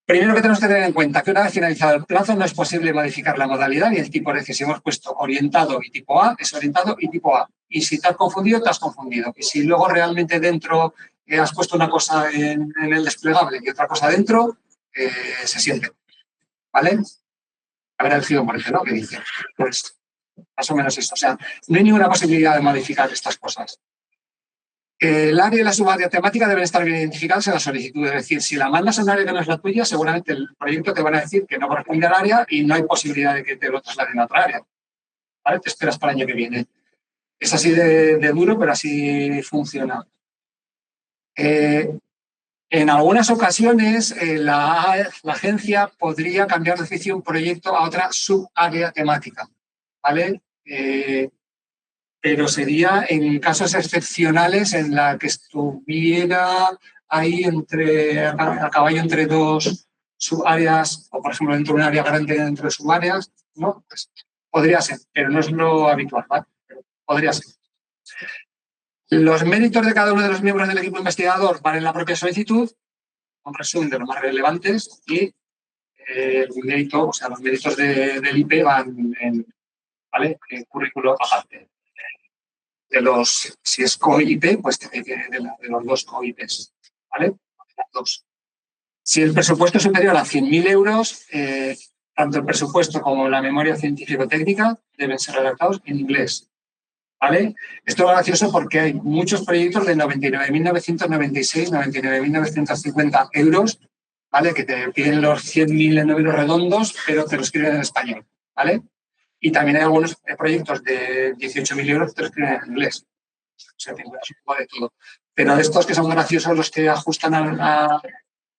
Primero que tenemos que tener en cuenta que una vez finalizado el plazo no es posible modificar la modalidad y el tipo de si hemos puesto orientado y tipo A, es orientado y tipo A. Y si te has confundido, te has confundido. Y si luego realmente dentro has puesto una cosa en el desplegable y otra cosa dentro, se siente. ¿Vale? Habrá elegido por ejemplo, ¿no? Que dice, pues más o menos eso. O sea, no hay ninguna posibilidad de modificar estas cosas. El área y la subárea temática deben estar bien identificadas en la solicitud. Es decir, si la mandas a un área que no es la tuya, seguramente el proyecto te van a decir que no corresponde al área y no hay posibilidad de que te lo trasladen a otra área. ¿Vale? Te esperas para el año que viene. Es así de duro, pero así funciona. En algunas ocasiones, la agencia podría cambiar de oficio un proyecto a otra subárea temática. ¿Vale? Pero sería en casos excepcionales en la que estuviera ahí a caballo entre 2 subáreas, o por ejemplo dentro de un área grande entre subáreas, ¿no? Pues podría ser, pero no es lo habitual, ¿vale? Pero podría ser. Los méritos de cada uno de los miembros del equipo investigador van en la propia solicitud, un resumen de los más relevantes, y el mérito, o sea, los méritos del IP van ¿vale? En currículo aparte. Si es COIP, pues de los 2 COIPs, ¿vale? Las 2. Si el presupuesto es superior a 100.000 euros, tanto el presupuesto como la memoria científico-técnica deben ser redactados en inglés, ¿vale? Esto es gracioso porque hay muchos proyectos de 99.996, 99.950 euros, ¿vale? Que te piden los 100.000 en euros redondos, pero te lo escriben en español, ¿vale? Y también hay algunos proyectos de 18.000 euros que te lo escriben en inglés. O sea, tengo un poco de todo. Pero estos que son graciosos, los que ajustan a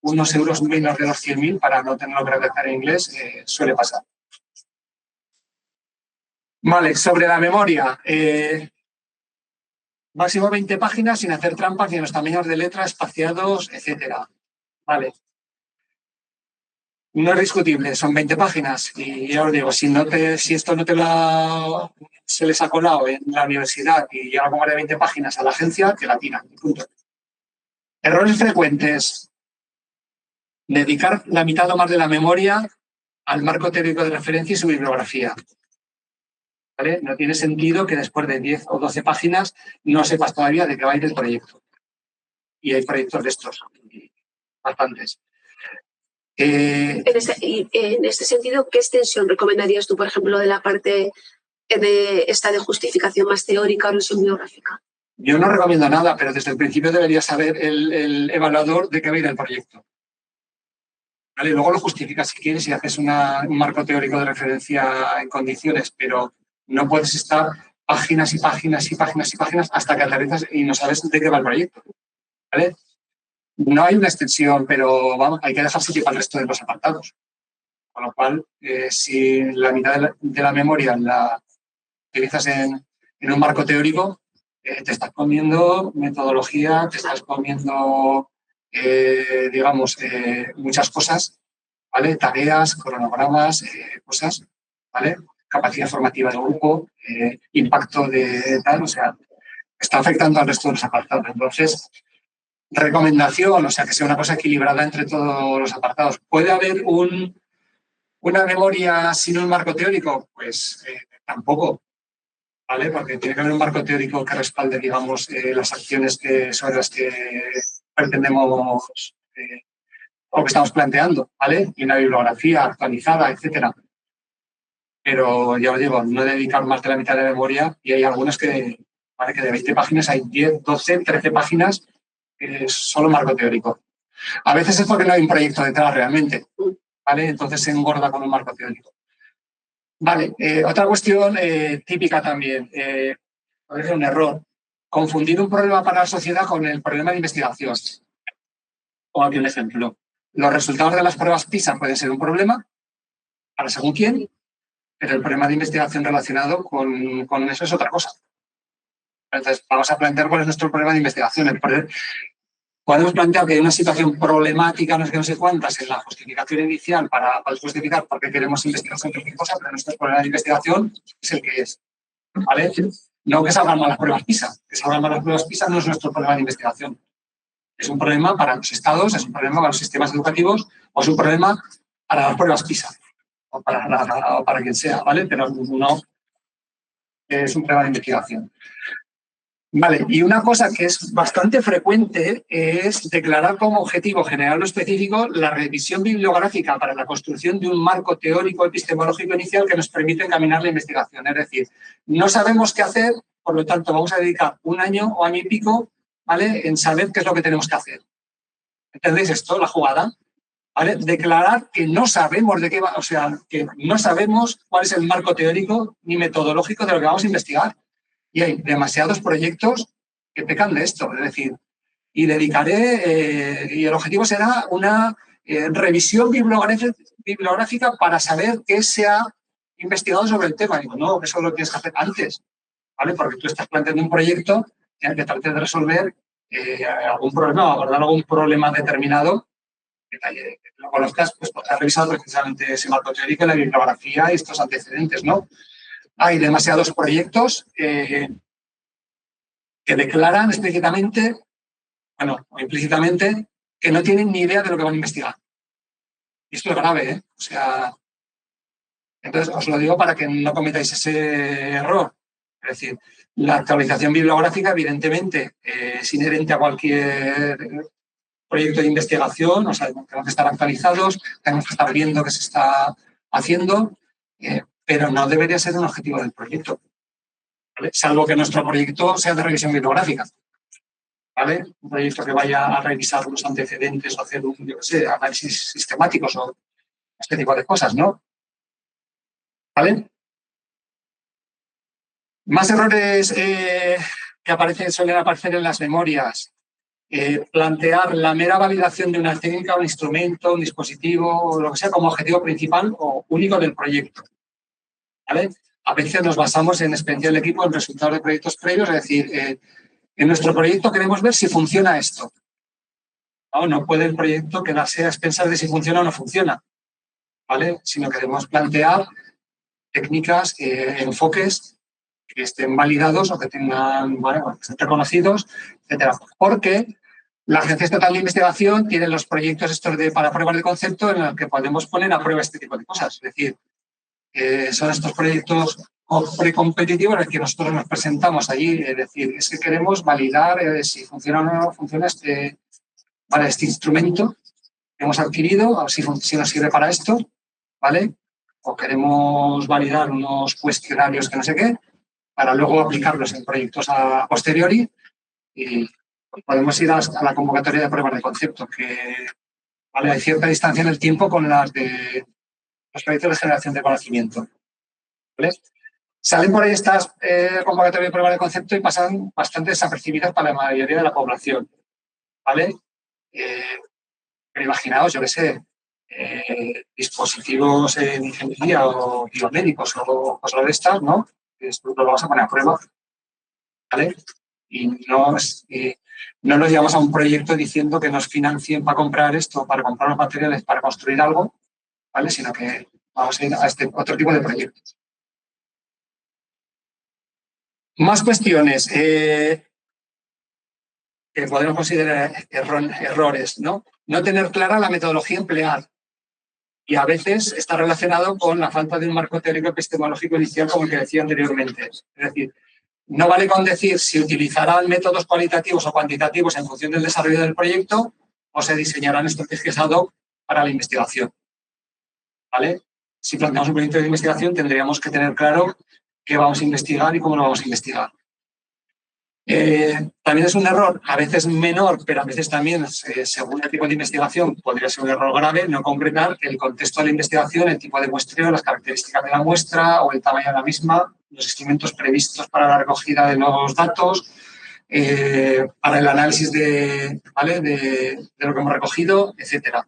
unos euros menos de los 100.000 para no tenerlo que redactar en inglés, suele pasar. Vale, sobre la memoria. Máximo 20 páginas sin hacer trampas ni en los tamaños de letra, espaciados, etcétera. Vale. No es discutible, son 20 páginas. Y ya os digo, si esto no se les ha colado en la universidad y llega como de 20 páginas a la agencia, que la tiran. Punto. Errores frecuentes. Dedicar la mitad o más de la memoria al marco teórico de referencia y su bibliografía. ¿Vale? No tiene sentido que después de 10 o 12 páginas no sepas todavía de qué va a ir el proyecto. Y hay proyectos de estos, bastantes. En este sentido, ¿qué extensión recomendarías tú, por ejemplo, de la parte de justificación más teórica o revisión bibliográfica? Yo no recomiendo nada, pero desde el principio debería saber el evaluador de qué va a ir el proyecto. ¿Vale? Luego lo justificas si quieres y haces un marco teórico de referencia en condiciones, pero no puedes estar páginas y páginas y páginas y páginas hasta que aterrizas y no sabes de qué va el proyecto. ¿Vale? No hay una extensión, pero vamos, hay que dejar sitio para el resto de los apartados. Con lo cual, si la mitad de la memoria la utilizas en un marco teórico, te estás comiendo metodología, te estás comiendo, digamos, muchas cosas, ¿vale? Tareas, cronogramas, cosas, ¿vale? Capacidad formativa del grupo, impacto de tal, o sea, está afectando al resto de los apartados. Entonces, recomendación, o sea, que sea una cosa equilibrada entre todos los apartados. ¿Puede haber una memoria sin un marco teórico? Pues tampoco, ¿vale? Porque tiene que haber un marco teórico que respalde, digamos, las acciones sobre las que pretendemos o que estamos planteando, ¿vale? Y una bibliografía actualizada, etcétera. Pero ya os digo, no dedicar más de la mitad de la memoria y hay algunas que, ¿vale? Que de 20 páginas hay 10, 12, 13 páginas solo marco teórico. A veces es porque no hay un proyecto detrás realmente, ¿vale? Entonces se engorda con un marco teórico. Vale, otra cuestión típica también, puede ser un error, confundir un problema para la sociedad con el problema de investigación. O aquí un ejemplo. Los resultados de las pruebas PISA pueden ser un problema, para según quién, pero el problema de investigación relacionado con eso es otra cosa. Entonces, vamos a plantear cuál es nuestro problema de investigación. Podemos plantear que hay una situación problemática, no sé cuántas, en la justificación inicial para justificar por qué queremos investigar sobre qué cosa, pero nuestro problema de investigación es el que es. ¿Vale? No que salgan mal las pruebas PISA. Que salgan mal las pruebas PISA no es nuestro problema de investigación. Es un problema para los estados, es un problema para los sistemas educativos o es un problema para las pruebas PISA o para quien sea, ¿vale? Pero no es un problema de investigación. Vale, y una cosa que es bastante frecuente es declarar como objetivo general o específico la revisión bibliográfica para la construcción de un marco teórico epistemológico inicial que nos permite encaminar la investigación. Es decir, no sabemos qué hacer, por lo tanto vamos a dedicar un año o año y pico, ¿vale?, en saber qué es lo que tenemos que hacer. ¿Entendéis esto, la jugada? ¿Vale? Declarar que no sabemos de qué va, o sea, que no sabemos cuál es el marco teórico ni metodológico de lo que vamos a investigar. Y hay demasiados proyectos que pecan de esto. Es decir, y y el objetivo será una revisión bibliográfica para saber qué se ha investigado sobre el tema. Digo, no, eso lo tienes que hacer antes, ¿vale? Porque tú estás planteando un proyecto en el que trates de resolver algún problema o abordar algún problema determinado que lo conozcas, pues has revisado precisamente ese marco teórico, la bibliografía y estos antecedentes, ¿no? Hay demasiados proyectos que declaran explícitamente, bueno, o implícitamente, que no tienen ni idea de lo que van a investigar. Y esto es grave, ¿eh? O sea, entonces os lo digo para que no cometáis ese error. Es decir, la actualización bibliográfica, evidentemente, es inherente a cualquier proyecto de investigación, o sea, tenemos que estar actualizados, tenemos que estar viendo qué se está haciendo, pero no debería ser un objetivo del proyecto, ¿vale? Salvo que nuestro proyecto sea de revisión bibliográfica, ¿vale? Un proyecto que vaya a revisar los antecedentes o hacer yo qué sé, análisis sistemáticos o este tipo de cosas, ¿no? ¿Vale? Más errores que suelen aparecer en las memorias. Plantear la mera validación de una técnica, un instrumento, un dispositivo, o lo que sea, como objetivo principal o único del proyecto, ¿vale? A veces nos basamos en experiencia del equipo, en resultados de proyectos previos, es decir, en nuestro proyecto queremos ver si funciona esto. No puede el proyecto quedarse a expensas de si funciona o no funciona, ¿vale? Sino que debemos plantear técnicas, enfoques que estén validados o que tengan, bueno, que estén reconocidos, etcétera. Porque la Agencia Estatal de Investigación tiene los proyectos estos para pruebas de concepto en los que podemos poner a prueba este tipo de cosas. Es decir, son estos proyectos precompetitivos en los que nosotros nos presentamos allí. Es decir, es que queremos validar si funciona o no funciona este instrumento que hemos adquirido, a ver si nos sirve para esto, ¿vale? O queremos validar unos cuestionarios que no sé qué, para luego aplicarlos en proyectos a posteriori y podemos ir a la convocatoria de pruebas de concepto, que, ¿vale?, hay cierta distancia en el tiempo con las de los proyectos de generación de conocimiento, ¿vale? Salen por ahí estas convocatorias de pruebas de concepto y pasan bastante desapercibidas para la mayoría de la población, ¿vale? Pero imaginaos, yo qué sé, dispositivos en ingeniería o biomédicos o cosas de estas, ¿no? Esto lo vamos a poner a prueba, ¿vale? Y no nos llevamos a un proyecto diciendo que nos financien para comprar esto, para comprar los materiales, para construir algo, ¿vale? Sino que vamos a ir a este otro tipo de proyectos. Más cuestiones que podemos considerar errores, ¿no? No tener clara la metodología a emplear. Y a veces está relacionado con la falta de un marco teórico epistemológico inicial, como el que decía anteriormente. Es decir, no vale con decir si utilizarán métodos cualitativos o cuantitativos en función del desarrollo del proyecto o se diseñarán estrategias ad hoc para la investigación, ¿vale? Si planteamos un proyecto de investigación, tendríamos que tener claro qué vamos a investigar y cómo lo vamos a investigar. También es un error, a veces menor, pero a veces también, según el tipo de investigación, podría ser un error grave, no concretar el contexto de la investigación, el tipo de muestreo, las características de la muestra o el tamaño de la misma, los instrumentos previstos para la recogida de los datos, para el análisis de lo que hemos recogido, etcétera.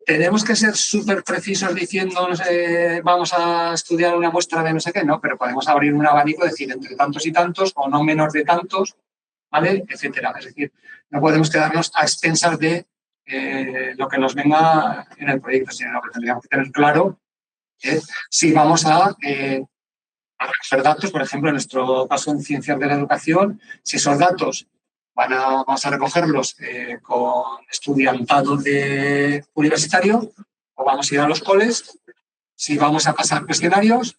Tenemos que ser súper precisos diciendo vamos a estudiar una muestra de no sé qué, no, pero podemos abrir un abanico, decir entre tantos y tantos o no menos de tantos, ¿vale? Etcétera. Es decir, no podemos quedarnos a expensas de lo que nos venga en el proyecto, sino que tendríamos que tener claro si vamos a recoger datos, por ejemplo, en nuestro caso en Ciencias de la Educación, si esos datos vamos a recogerlos con estudiantado universitario o vamos a ir a los coles, si vamos a pasar cuestionarios,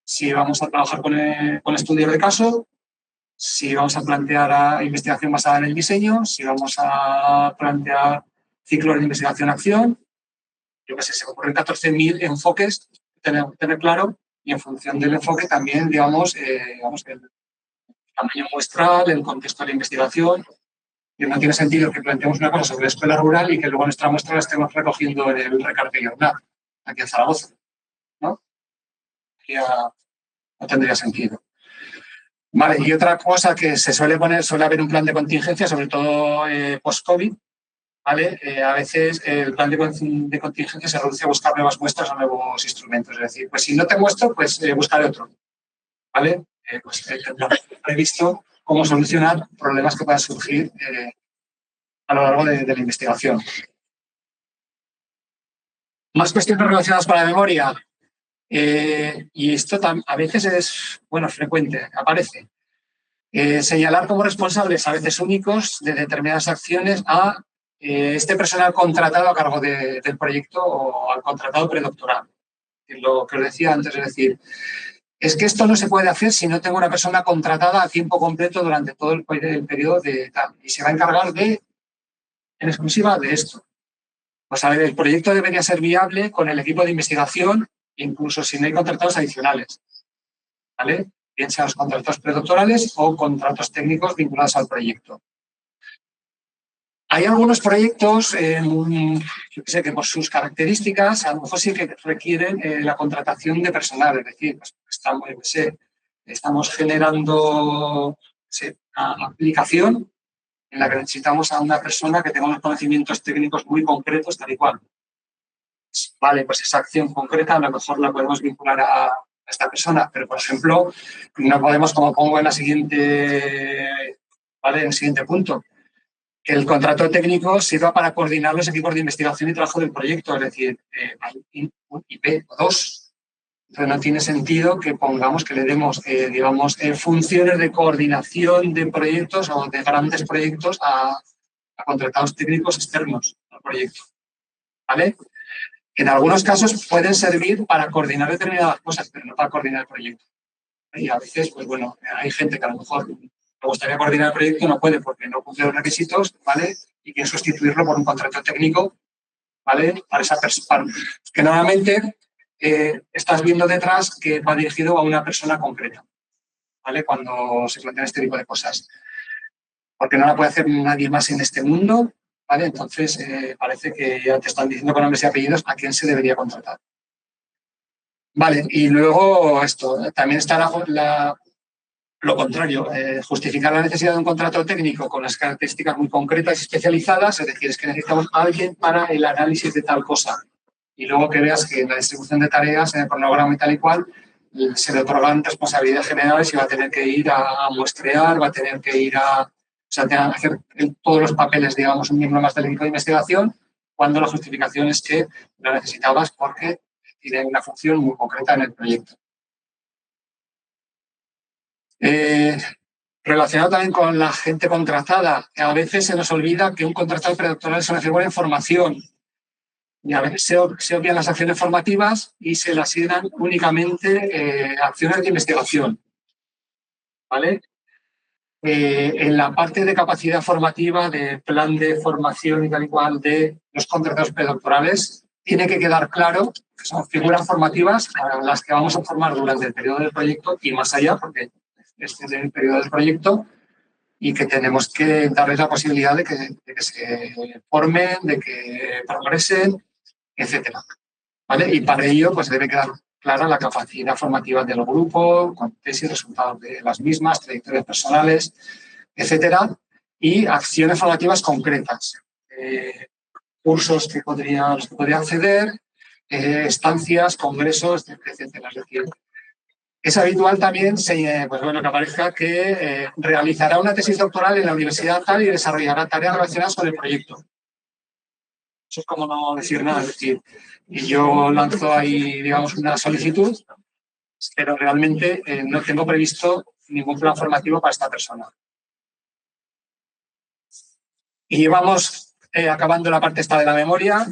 si vamos a trabajar con estudios de caso, si vamos a plantear investigación basada en el diseño, si vamos a plantear ciclos de investigación-acción. Yo qué sé, se me ocurren 14.000 enfoques, tener claro, y en función del enfoque también, digamos, el tamaño muestral, el contexto de la investigación. Y no tiene sentido que planteemos una cosa sobre la escuela rural y que luego nuestra muestra la estemos recogiendo en el Recarte y Ornat, aquí en Zaragoza, ¿no? Ya no tendría sentido. Vale, y otra cosa que se suele haber un plan de contingencia, sobre todo post-COVID, ¿vale? A veces el plan de contingencia se reduce a buscar nuevas muestras o nuevos instrumentos. Es decir, pues si no te muestro, pues buscaré otro, ¿vale? Pues previsto cómo solucionar problemas que puedan surgir a lo largo de la investigación. Más cuestiones relacionadas con la memoria. Y esto a veces es, bueno, frecuente, aparece. Señalar como responsables, a veces únicos, de determinadas acciones a este personal contratado a cargo del proyecto o al contratado predoctoral. Lo que os decía antes, es decir, es que esto no se puede hacer si no tengo una persona contratada a tiempo completo durante todo el periodo de tal, y se va a encargar en exclusiva de esto. Pues a ver, el proyecto debería ser viable con el equipo de investigación, incluso si no hay contratados adicionales, ¿vale? Bien sean los contratos predoctorales o contratos técnicos vinculados al proyecto. Hay algunos proyectos, yo sé que por sus características, a lo mejor sí que requieren la contratación de personal, es decir, pues estamos generando una aplicación en la que necesitamos a una persona que tenga unos conocimientos técnicos muy concretos, tal y cual. Vale, pues esa acción concreta a lo mejor la podemos vincular a esta persona, pero, por ejemplo, no podemos, como pongo en el siguiente punto, que el contrato técnico sirva para coordinar los equipos de investigación y trabajo del proyecto, es decir, hay un IP o dos. Entonces no tiene sentido que pongamos, que le demos, funciones de coordinación de proyectos o de grandes proyectos a contratados técnicos externos al proyecto, ¿vale? En algunos casos pueden servir para coordinar determinadas cosas, pero no para coordinar el proyecto. Y a veces, pues bueno, hay gente que a lo mejor le gustaría coordinar el proyecto, no puede porque no cumple los requisitos, ¿vale? Y quiere sustituirlo por un contrato técnico, ¿vale? Para esa persona, que normalmente estás viendo detrás que va dirigido a una persona concreta, ¿vale? Cuando se plantean este tipo de cosas. Porque no la puede hacer nadie más en este mundo, ¿vale? Entonces, parece que ya te están diciendo con nombres y apellidos a quién se debería contratar. Vale, y luego esto, también está lo contrario, justificar la necesidad de un contrato técnico con las características muy concretas y especializadas, es decir, es que necesitamos a alguien para el análisis de tal cosa. Y luego que veas que en la distribución de tareas, en el cronograma y tal y cual, se le otorgan responsabilidades generales y va a tener que ir a muestrear, va a tener que ir a hacer todos los papeles, digamos, un miembro más del equipo de investigación, cuando la justificación es que lo necesitabas porque tiene una función muy concreta en el proyecto. Relacionado también con la gente contratada, a veces se nos olvida que un contratado predoctoral es una figura en formación y a veces se obvian las acciones formativas y se le asignan únicamente acciones de investigación, ¿vale? En la parte de capacidad formativa, de plan de formación y tal y cual de los contratados predoctorales, tiene que quedar claro que son figuras formativas a las que vamos a formar durante el periodo del proyecto y más allá, porque este es el periodo del proyecto, y que tenemos que darles la posibilidad de que se formen, de que progresen, etcétera, ¿vale? Y para ello pues debe quedar clara la capacidad formativa del grupo, con tesis, resultados de las mismas, trayectorias personales, etcétera, y acciones formativas concretas. Cursos que podría acceder, estancias, congresos, etcétera. Es decir, es habitual también pues bueno, que aparezca que realizará una tesis doctoral en la universidad tal y desarrollará tareas relacionadas con el proyecto. Eso es como no decir nada. Es decir, yo lanzo ahí, digamos, una solicitud, pero realmente no tengo previsto ningún plan formativo para esta persona. Y vamos acabando la parte esta de la memoria.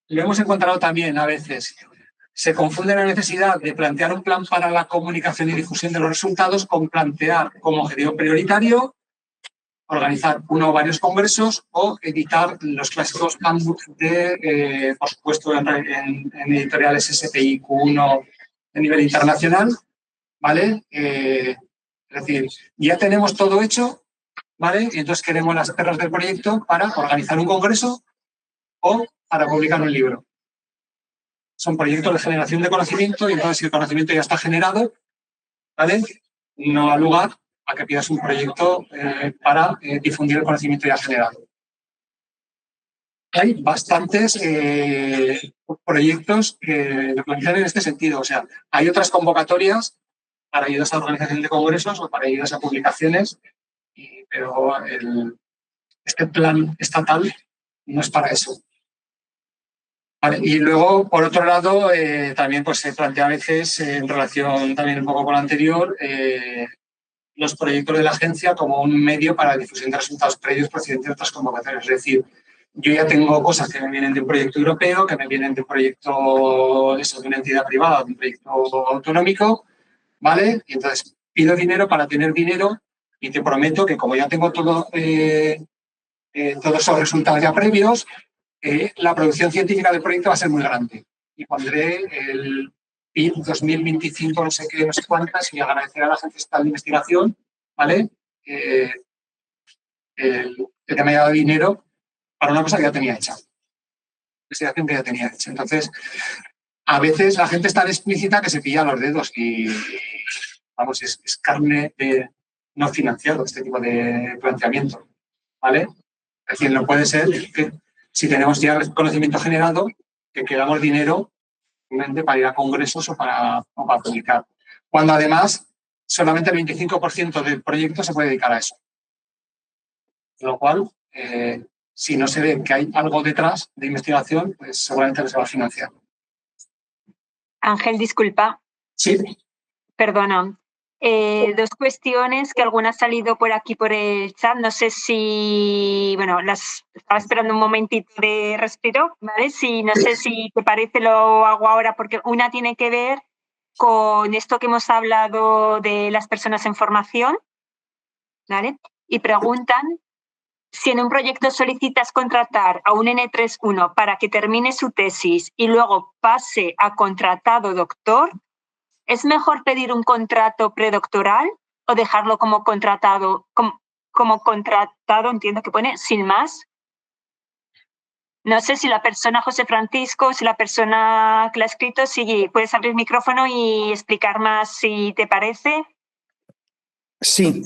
Lo hemos encontrado también a veces. Se confunde la necesidad de plantear un plan para la comunicación y difusión de los resultados con plantear como objetivo prioritario organizar uno o varios congresos o editar los clásicos handbooks de, por supuesto, en editoriales SPI Q1 de nivel internacional, ¿vale? Es decir, ya tenemos todo hecho, ¿vale? Y entonces queremos las perras del proyecto para organizar un congreso o para publicar un libro. Son proyectos de generación de conocimiento y entonces si el conocimiento ya está generado, ¿vale? No da lugar a que pidas un proyecto para difundir el conocimiento ya generado. Hay bastantes proyectos que lo plantean en este sentido. O sea, hay otras convocatorias para ayudas a organización de congresos o para ayudas a publicaciones, pero este plan estatal no es para eso. Vale, y luego, por otro lado, también pues, se plantea a veces, en relación también un poco con lo anterior, los proyectos de la agencia como un medio para la difusión de resultados previos procedentes de otras convocatorias. Es decir, yo ya tengo cosas que me vienen de un proyecto europeo, que me vienen de un proyecto de una entidad privada, de un proyecto autonómico, ¿vale? Y entonces pido dinero para tener dinero y te prometo que como ya tengo todos esos resultados ya previos, la producción científica del proyecto va a ser muy grande. Y pondré el PIB 2025, no sé qué, no sé cuántas, y agradecer a la Agencia Estatal de Investigación, ¿vale? Que me haya dado dinero para una cosa que ya tenía hecha. Investigación que ya tenía hecha. Entonces, a veces la gente es tan explícita que se pilla los dedos y vamos, es carne no financiado este tipo de planteamiento, ¿vale? Es decir, no puede ser que si tenemos ya el conocimiento generado, que quedamos dinero para ir a congresos o para publicar. Cuando además solamente el 25% del proyecto se puede dedicar a eso. Con lo cual, si no se ve que hay algo detrás de investigación, pues seguramente no se va a financiar. Ángel, disculpa. Sí. Perdona. Dos cuestiones que alguna ha salido por aquí por el chat. No sé si, bueno, las estaba esperando un momentito de respiro, ¿vale? No sé si te parece lo hago ahora, porque una tiene que ver con esto que hemos hablado de las personas en formación, ¿vale? Y preguntan si en un proyecto solicitas contratar a un N31 para que termine su tesis y luego pase a contratado doctor, ¿es mejor pedir un contrato predoctoral o dejarlo como contratado, como contratado, entiendo que pone, sin más? No sé si la persona, José Francisco, si la persona que la ha escrito, si puedes abrir el micrófono y explicar más si te parece. Sí.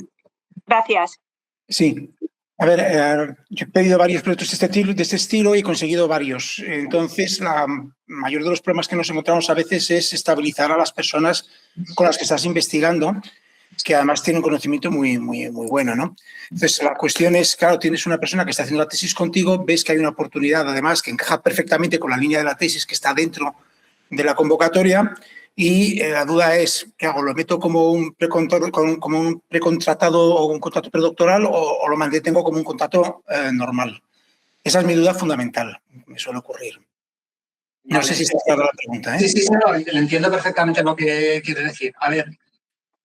Gracias. Sí. A ver, yo he pedido varios proyectos de este estilo y he conseguido varios. Entonces, la mayor de los problemas que nos encontramos a veces es estabilizar a las personas con las que estás investigando, que además tienen un conocimiento muy bueno, ¿no? Entonces, la cuestión es, claro, tienes una persona que está haciendo la tesis contigo, ves que hay una oportunidad, además, que encaja perfectamente con la línea de la tesis que está dentro de la convocatoria. Y la duda es, ¿qué hago? ¿Lo meto como un precontratado o un contrato predoctoral o lo mantengo como un contrato normal? Esa es mi duda fundamental, me suele ocurrir. No sé si está clara la pregunta, ¿eh? Sí, no, entiendo perfectamente lo que quiere decir. A ver,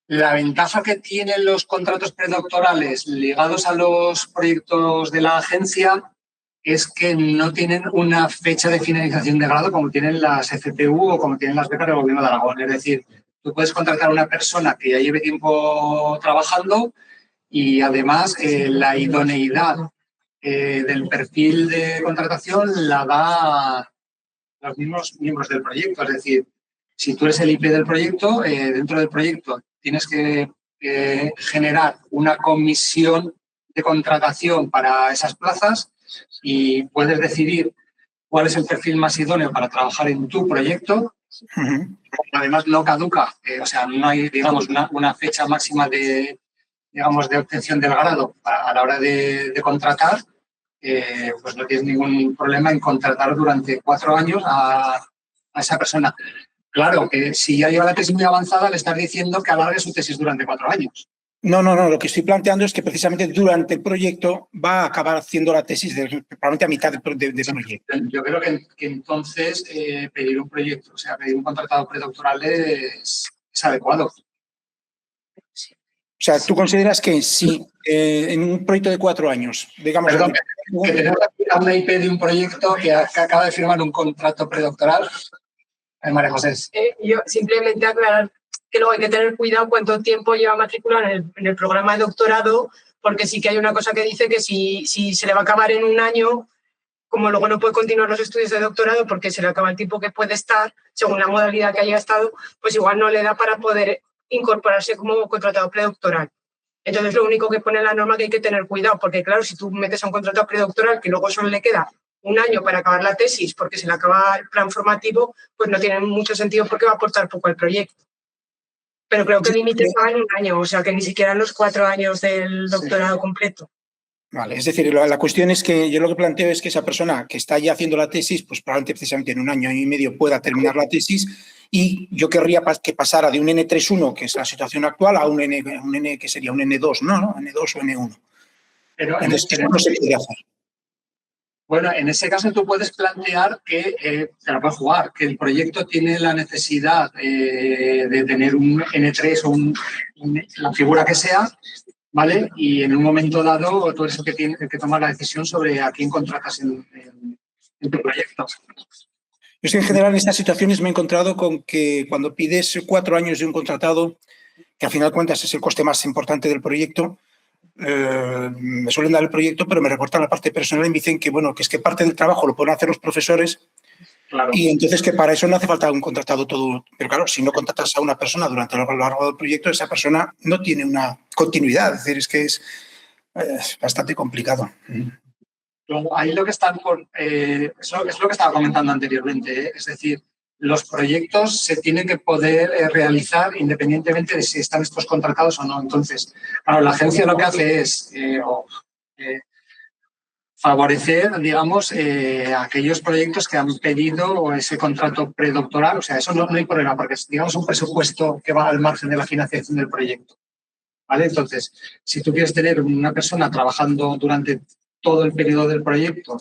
la ventaja que tienen los contratos predoctorales ligados a los proyectos de la agencia es que no tienen una fecha de finalización de grado como tienen las FPU o como tienen las becas del Gobierno de Aragón. Es decir, tú puedes contratar a una persona que ya lleve tiempo trabajando y además la idoneidad del perfil de contratación la da los mismos miembros del proyecto. Es decir, si tú eres el IP del proyecto, dentro del proyecto tienes que generar una comisión de contratación para esas plazas y puedes decidir cuál es el perfil más idóneo para trabajar en tu proyecto. Además, no caduca, o sea, no hay, digamos, una fecha máxima de obtención del grado a la hora de contratar. Pues no tienes ningún problema en contratar durante 4 años a esa persona. Claro, que si ya lleva la tesis muy avanzada, le estás diciendo que alargue su tesis durante 4 años. No, lo que estoy planteando es que precisamente durante el proyecto va a acabar haciendo la tesis probablemente a mitad del proyecto. Yo creo que entonces pedir un proyecto, o sea, pedir un contratado predoctoral es adecuado. O sea, ¿tú consideras que si en un proyecto de 4 años, digamos... Perdón, que tenemos una IP de un proyecto que acaba de firmar un contrato predoctoral. María José. Yo simplemente aclarar que luego hay que tener cuidado cuánto tiempo lleva matricular en el programa de doctorado, porque sí que hay una cosa que dice que si se le va a acabar en un año, como luego no puede continuar los estudios de doctorado porque se le acaba el tiempo que puede estar, según la modalidad que haya estado, pues igual no le da para poder incorporarse como contratado predoctoral. Entonces, lo único que pone la norma que hay que tener cuidado, porque claro, si tú metes a un contratado predoctoral que luego solo le queda un año para acabar la tesis porque se le acaba el plan formativo, pues no tiene mucho sentido porque va a aportar poco al proyecto. Pero creo que el límite estaba en un año, o sea que ni siquiera los 4 años del doctorado completo. Vale, es decir, la cuestión es que yo lo que planteo es que esa persona que está ya haciendo la tesis, pues probablemente precisamente en un año y medio pueda terminar la tesis, y yo querría que pasara de un N3-1, que es la situación actual, a un N que sería un N2, ¿no? N2 o N1. Pero entonces, eso no se puede hacer. Bueno, en ese caso tú puedes plantear que, te la puedes jugar, que el proyecto tiene la necesidad de tener un N3 o la figura que sea, ¿vale? Y en un momento dado tú eres el que tiene que tomar la decisión sobre a quién contratas en tu proyecto. Yo es que en general en estas situaciones me he encontrado con que cuando pides 4 años de un contratado, que al final de cuentas es el coste más importante del proyecto, me suelen dar el proyecto, pero me recortan la parte personal y me dicen que, bueno, que es que parte del trabajo lo pueden hacer los profesores. Claro. Y entonces que para eso no hace falta un contratado todo. Pero claro, si no contratas a una persona durante lo largo del proyecto, esa persona no tiene una continuidad. Es decir, es que es bastante complicado. Ahí lo que están eso es lo que estaba comentando anteriormente, ¿eh? Es decir, los proyectos se tienen que poder realizar independientemente de si están estos contratados o no. Entonces, claro, la agencia lo que hace es favorecer, digamos, aquellos proyectos que han pedido ese contrato predoctoral. O sea, eso no hay problema porque es, digamos, un presupuesto que va al margen de la financiación del proyecto. ¿Vale? Entonces, si tú quieres tener una persona trabajando durante todo el periodo del proyecto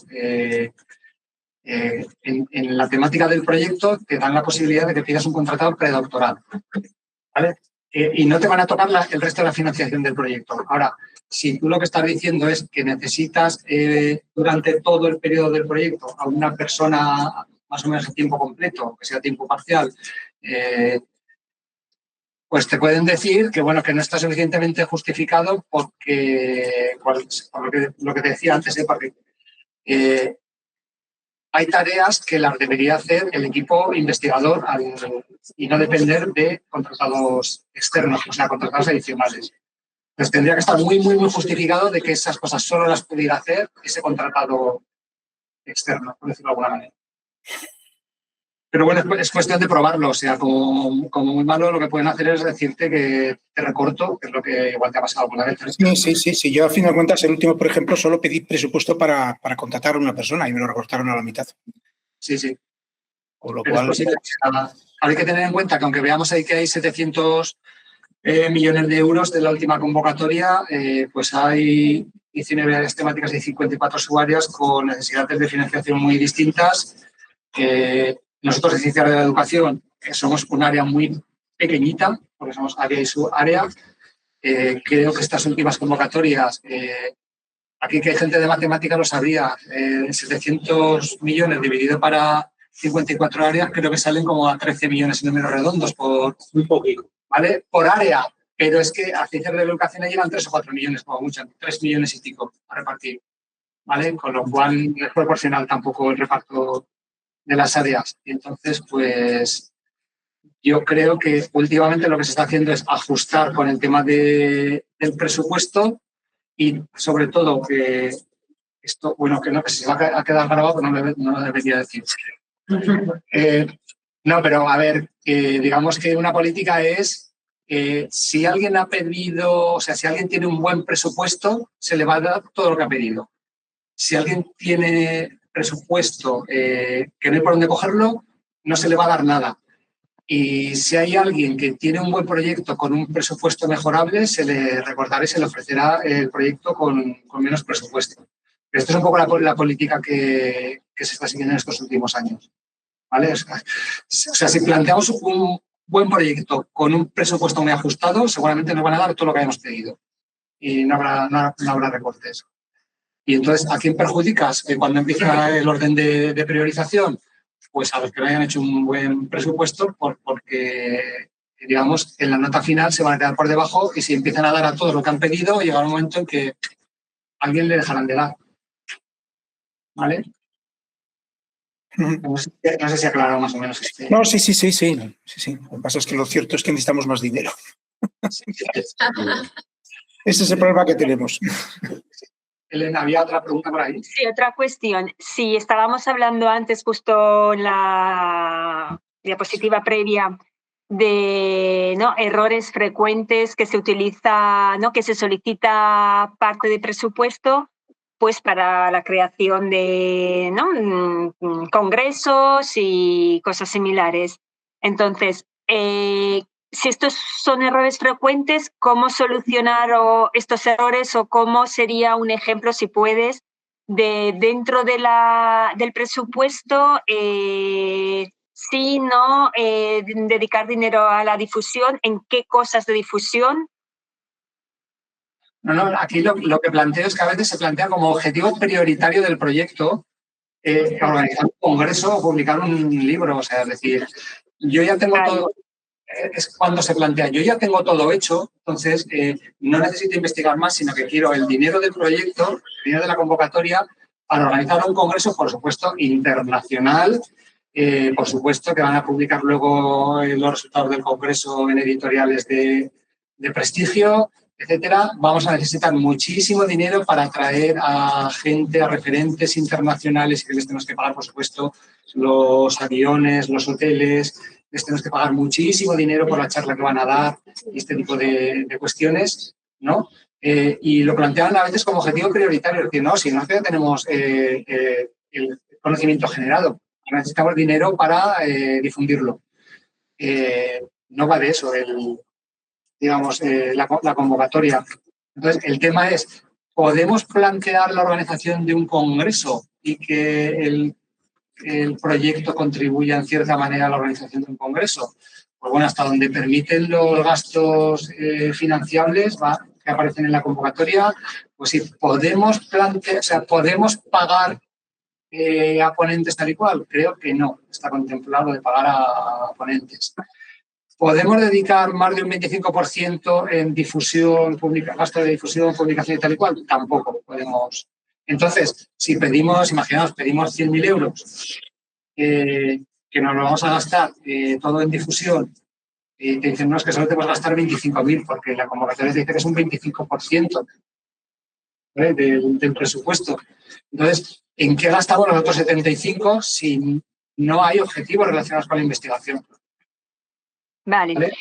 en la temática del proyecto, te dan la posibilidad de que pidas un contratado predoctoral, ¿vale? Y no te van a tocar el resto de la financiación del proyecto. Ahora, si tú lo que estás diciendo es que necesitas durante todo el periodo del proyecto a una persona más o menos a tiempo completo, que sea a tiempo parcial, pues te pueden decir que, bueno, que no está suficientemente justificado porque, por lo que te decía antes, porque hay tareas que las debería hacer el equipo investigador y no depender de contratados externos, o sea, contratados adicionales. Entonces tendría que estar muy, muy, muy justificado de que esas cosas solo las pudiera hacer ese contratado externo, por decirlo de alguna manera. Pero bueno, es cuestión de probarlo. O sea, como muy malo lo que pueden hacer es decirte que te recorto, que es lo que igual te ha pasado alguna vez. Sí. Yo, a fin de cuentas, el último, por ejemplo, solo pedí presupuesto para contratar a una persona y me lo recortaron a la mitad. Sí. Con lo cual... Hay que tener en cuenta que aunque veamos ahí que hay 700 millones de euros de la última convocatoria, pues hay 19 áreas temáticas y 54 usuarios con necesidades de financiación muy distintas. Nosotros de Ciencias de la Educación somos un área muy pequeñita, porque somos área y subárea. Creo que estas últimas convocatorias, aquí que hay gente de matemática lo sabría, 700 millones dividido para 54 áreas, creo que salen como a 13 millones en números redondos por muy poquito, ¿vale? Por área, pero es que a Ciencias de la Educación llegan 3 o 4 millones, como mucho, 3 millones y pico a repartir, ¿vale? Con lo cual no es proporcional tampoco el reparto las áreas. Y entonces, pues yo creo que últimamente lo que se está haciendo es ajustar con el tema del presupuesto y sobre todo que esto, bueno, que no, que si se va a quedar grabado no lo debería decir. No, pero a ver, digamos que una política es si alguien ha pedido, o sea, si alguien tiene un buen presupuesto, se le va a dar todo lo que ha pedido. Si alguien tiene presupuesto que no hay por dónde cogerlo, no se le va a dar nada. Y si hay alguien que tiene un buen proyecto con un presupuesto mejorable, se le recordará y se le ofrecerá el proyecto con menos presupuesto. Esto es un poco la política que se está siguiendo en estos últimos años, ¿vale? O sea, si planteamos un buen proyecto con un presupuesto muy ajustado, seguramente nos van a dar todo lo que hayamos pedido y no habrá recortes. Y entonces, ¿a quién perjudicas cuando empieza el orden de priorización? Pues a los que no hayan hecho un buen presupuesto porque, digamos, en la nota final se van a quedar por debajo y si empiezan a dar a todos lo que han pedido, llegará un momento en que a alguien le dejarán de dar. ¿Vale? No sé si ha aclarado más o menos este. No, sí. Lo que pasa es que lo cierto es que necesitamos más dinero. Ese es el problema que tenemos. Elena, ¿había otra pregunta por ahí? Sí, otra cuestión. Sí, estábamos hablando antes, justo en la diapositiva previa, de errores frecuentes que se utiliza, que se solicita parte de presupuesto pues para la creación de congresos y cosas similares. Entonces, si estos son errores frecuentes, ¿cómo solucionar estos errores o cómo sería un ejemplo, si puedes, de dentro del presupuesto, dedicar dinero a la difusión? ¿En qué cosas de difusión? No, aquí lo que planteo es que a veces se plantea como objetivo prioritario del proyecto organizar un congreso o publicar un libro. O sea, es decir, yo ya tengo todo, es cuando se plantea, yo ya tengo todo hecho, entonces no necesito investigar más, sino que quiero el dinero del proyecto, el dinero de la convocatoria, para organizar un congreso, por supuesto, internacional. Por supuesto que van a publicar luego los resultados del congreso en editoriales de prestigio, etcétera. Vamos a necesitar muchísimo dinero para atraer a gente, a referentes internacionales, que les tenemos que pagar, por supuesto, los aviones, los hoteles, les tenemos que pagar muchísimo dinero por la charla que van a dar y este tipo de cuestiones, ¿no? Y lo plantean a veces como objetivo prioritario, que no, si no tenemos el conocimiento generado, necesitamos dinero para difundirlo. No va de eso la convocatoria. Entonces, el tema es, ¿podemos plantear la organización de un congreso y que el proyecto contribuya en cierta manera a la organización de un congreso? Pues bueno, hasta donde permiten los gastos financiables que aparecen en la convocatoria, pues sí, podemos pagar a ponentes tal y cual. Creo que no está contemplado de pagar a ponentes. ¿Podemos dedicar más de un 25% en difusión pública, gasto de difusión, publicación y tal y cual? Tampoco podemos. Entonces, si pedimos 100.000 euros, que nos lo vamos a gastar todo en difusión, y te dicen, no, es que solo te vas a gastar 25.000, porque la convocatoria dice que es un 25% del presupuesto. Entonces, ¿en qué gastamos los otros 75 si no hay objetivos relacionados con la investigación? Vale.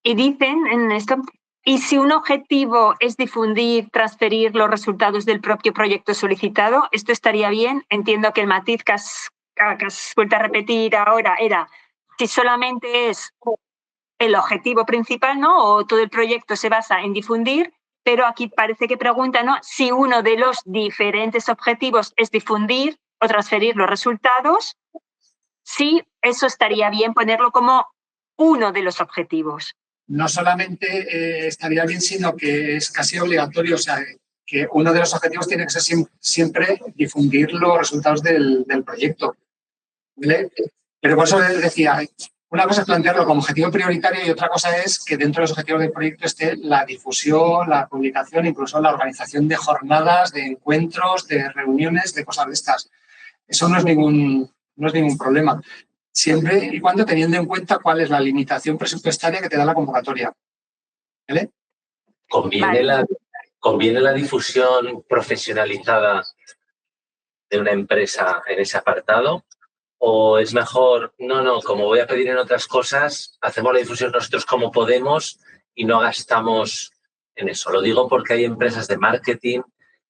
Y dicen en esto, ¿y si un objetivo es difundir, transferir los resultados del propio proyecto solicitado? ¿Esto estaría bien? Entiendo que el matiz que has vuelto a repetir ahora era si solamente es el objetivo principal, ¿no? O todo el proyecto se basa en difundir, pero aquí parece que pregunta, ¿no?, si uno de los diferentes objetivos es difundir o transferir los resultados, sí, eso estaría bien ponerlo como uno de los objetivos. No solamente estaría bien, sino que es casi obligatorio, o sea, que uno de los objetivos tiene que ser siempre difundir los resultados del proyecto, ¿vale? Pero por eso les decía, una cosa es plantearlo como objetivo prioritario y otra cosa es que dentro de los objetivos del proyecto esté la difusión, la publicación, incluso la organización de jornadas, de encuentros, de reuniones, de cosas de estas. Eso no es no es ningún problema. Siempre y cuando teniendo en cuenta cuál es la limitación presupuestaria que te da la convocatoria. ¿Vale? ¿Conviene la difusión profesionalizada de una empresa en ese apartado? ¿O es mejor, no, como voy a pedir en otras cosas, hacemos la difusión nosotros como podemos y no gastamos en eso? Lo digo porque hay empresas de marketing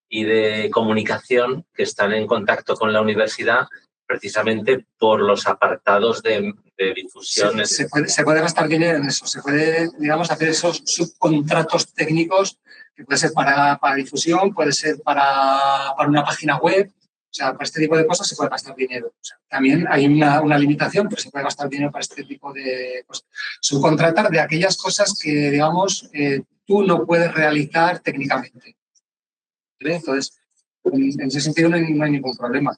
y de comunicación que están en contacto con la universidad precisamente por los apartados de difusión. Se puede gastar dinero en eso, se puede, digamos, hacer esos subcontratos técnicos que puede ser para difusión, puede ser para una página web. O sea, para este tipo de cosas se puede gastar dinero. O sea, también hay una limitación, pero se puede gastar dinero para este tipo de cosas. Subcontratar de aquellas cosas que, digamos, tú no puedes realizar técnicamente. ¿Vale? Entonces, en ese sentido no hay ningún problema.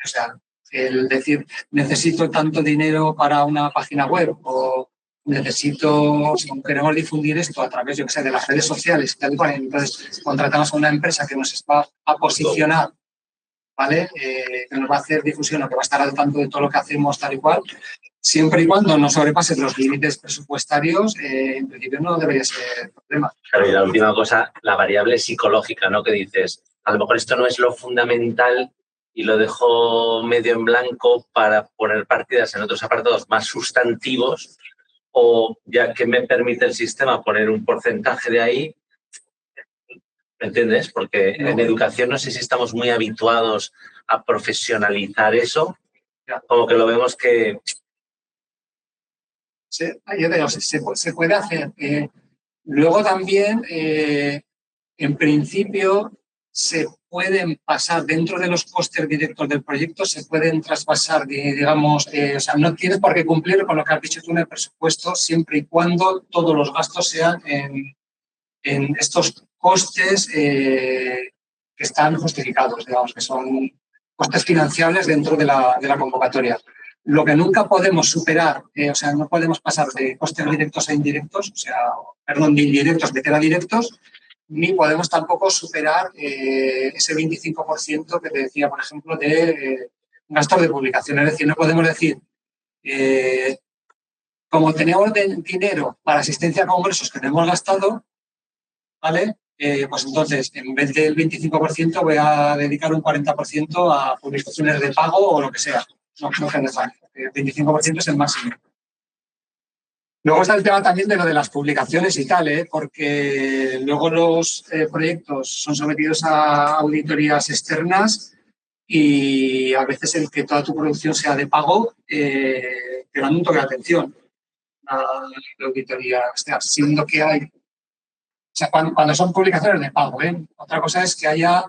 O sea, el decir, necesito tanto dinero para una página web o necesito, si queremos difundir esto a través, yo que sé, de las redes sociales, tal y cual, entonces contratamos a una empresa que nos va a posicionar, ¿vale? Que nos va a hacer difusión o que va a estar al tanto de todo lo que hacemos tal y cual, siempre y cuando no sobrepasen los límites presupuestarios, en principio no debería ser problema. Claro, y la última cosa, la variable psicológica, ¿no? Que dices, a lo mejor esto no es lo fundamental y lo dejo medio en blanco para poner partidas en otros apartados más sustantivos, o ya que me permite el sistema poner un porcentaje de ahí. ¿Me entiendes? Porque en educación no sé si estamos muy habituados a profesionalizar eso, como que lo vemos que... Se puede hacer. Luego también, en principio, se pueden pasar dentro de los costes directos del proyecto, se pueden traspasar, digamos, o sea, no tienes por qué cumplir con lo que has dicho tú en el presupuesto, siempre y cuando todos los gastos sean en estos costes que están justificados, digamos, que son costes financiables dentro de la convocatoria. Lo que nunca podemos superar, o sea, no podemos pasar de costes directos a indirectos, o sea, perdón, de indirectos meter a directos, ni podemos tampoco superar ese 25% que te decía, por ejemplo, de gastos de publicación. Es decir, no podemos decir, como tenemos dinero para asistencia a congresos que no hemos gastado, ¿vale? Pues entonces, en vez del 25%, voy a dedicar un 40% a publicaciones de pago o lo que sea. No es necesario. El 25% es el máximo. Luego está el tema también de lo de las publicaciones y tal, porque luego los proyectos son sometidos a auditorías externas y a veces el que toda tu producción sea de pago te dan un toque de atención a la auditoría externa, siendo que hay... O sea, cuando son publicaciones de pago, Otra cosa es que haya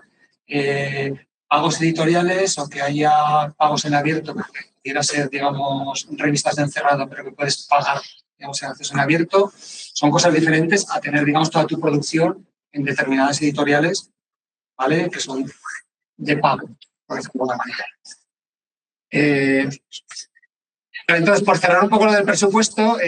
pagos editoriales o que haya pagos en abierto, que pudiera ser, digamos, revistas de encerrado, pero que puedes pagar, digamos, en acceso en abierto. Son cosas diferentes a tener, digamos, toda tu producción en determinadas editoriales, ¿vale? Que son de pago, por ejemplo, de alguna manera. Pero entonces, por cerrar un poco lo del presupuesto,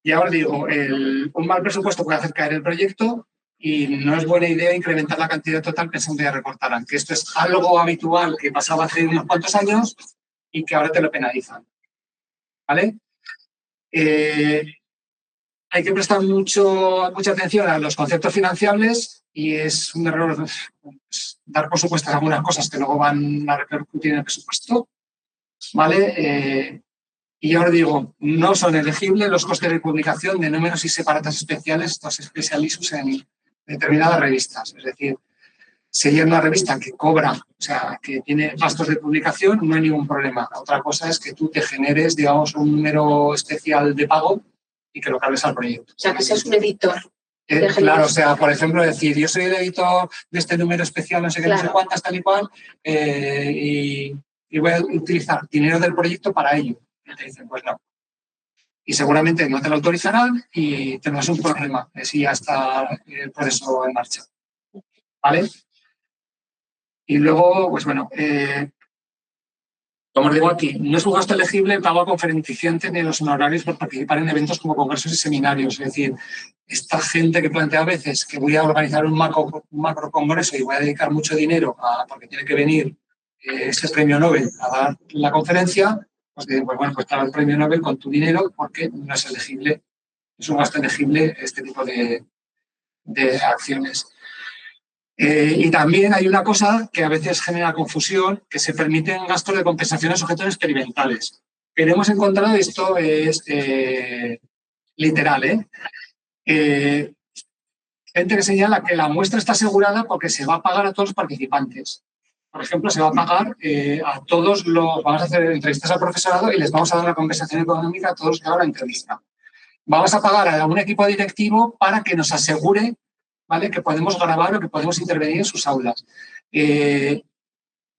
ya os digo, un mal presupuesto puede hacer caer el proyecto y no es buena idea incrementar la cantidad total pensando que ya recortarán, que esto es algo habitual que pasaba hace unos cuantos años y que ahora te lo penalizan. ¿Vale? Hay que prestar mucha atención a los conceptos financiables y es un error dar por supuestas algunas cosas que luego van a repercutir en el presupuesto. ¿Vale? Y yo os digo, no son elegibles los costes de publicación de números y separatas especiales, estos special-issues en determinadas revistas. Es decir, si hay una revista que cobra, o sea, que tiene gastos de publicación, no hay ningún problema. Otra cosa es que tú te generes, digamos, un número especial de pago y que lo cargues al proyecto. O sea, que seas un editor. Claro, o sea, por ejemplo, decir, yo soy el editor de este número especial, no sé qué, claro, no sé cuántas, tal y cual, y voy a utilizar dinero del proyecto para ello. Y te dicen, pues no. Y seguramente no te lo autorizarán y tendrás un problema si ya está el proceso en marcha. ¿Vale? Y luego, pues bueno, como os digo aquí, no es un gasto elegible el pago a conferenciante ni los honorarios por participar en eventos como congresos y seminarios. Es decir, esta gente que plantea a veces que voy a organizar un macro congreso y voy a dedicar mucho dinero porque tiene que venir ese premio Nobel a dar la conferencia, pues dicen, pues bueno, pues te da el premio Nobel con tu dinero porque no es elegible, es un gasto elegible este tipo de acciones. Y también hay una cosa que a veces genera confusión, que se permiten gastos de compensación a sujetos experimentales. Que hemos encontrado, esto es literal, gente que señala que la muestra está asegurada porque se va a pagar a todos los participantes. Por ejemplo, se va a pagar a todos los... Vamos a hacer entrevistas al profesorado y les vamos a dar la compensación económica a todos los que hagan la entrevista. Vamos a pagar a un equipo directivo para que nos asegure, ¿vale?, que podemos grabar o que podemos intervenir en sus aulas.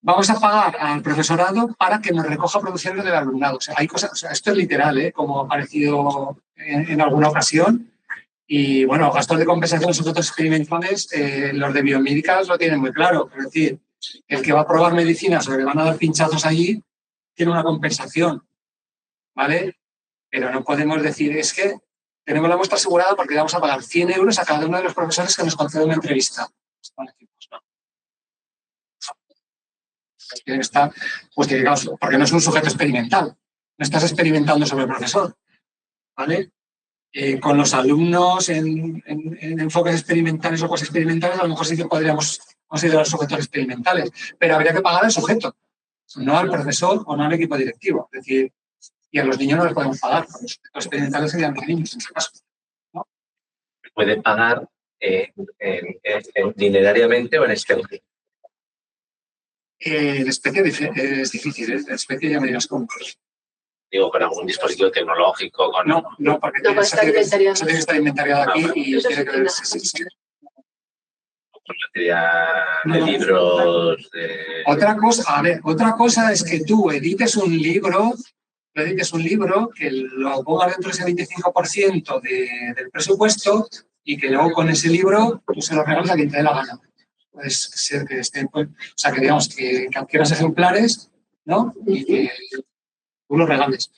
Vamos a pagar al profesorado para que nos recoja producciones del alumnado. O sea, hay cosas, o sea, esto es literal, como ha aparecido en alguna ocasión. Y bueno, gastos de compensación en sujetos experimentales, los de biomédicas lo tienen muy claro. Es decir, el que va a probar medicinas o que le van a dar pinchazos allí tiene una compensación, ¿vale? Pero no podemos decir, es que tenemos la muestra asegurada porque vamos a pagar 100 euros a cada uno de los profesores que nos conceden una entrevista. Está justificados, porque no es un sujeto experimental. No estás experimentando sobre el profesor, ¿vale? Con los alumnos en enfoques experimentales o cosas experimentales, a lo mejor sí que podríamos considerar sujetos experimentales, pero habría que pagar al sujeto, no al profesor o no al equipo directivo. Es decir, y a los niños no les podemos pagar, porque los sujetos experimentales serían los niños en ese caso, ¿no? ¿Puede pagar dinerariamente o en especie? En especie es difícil, en especie ya me dirás cómo. Digo, con algún dispositivo tecnológico. No, porque tiene que estar inventariado aquí y tiene que ver. Sí. Con material de libros. Otra cosa es que tú edites un libro que lo pongas dentro de ese 25% del presupuesto y que luego con ese libro tú se lo regales a quien te dé la gana. Puede ser que estén, o sea, que digamos que adquieras ejemplares, ¿no? Y que tú los regales.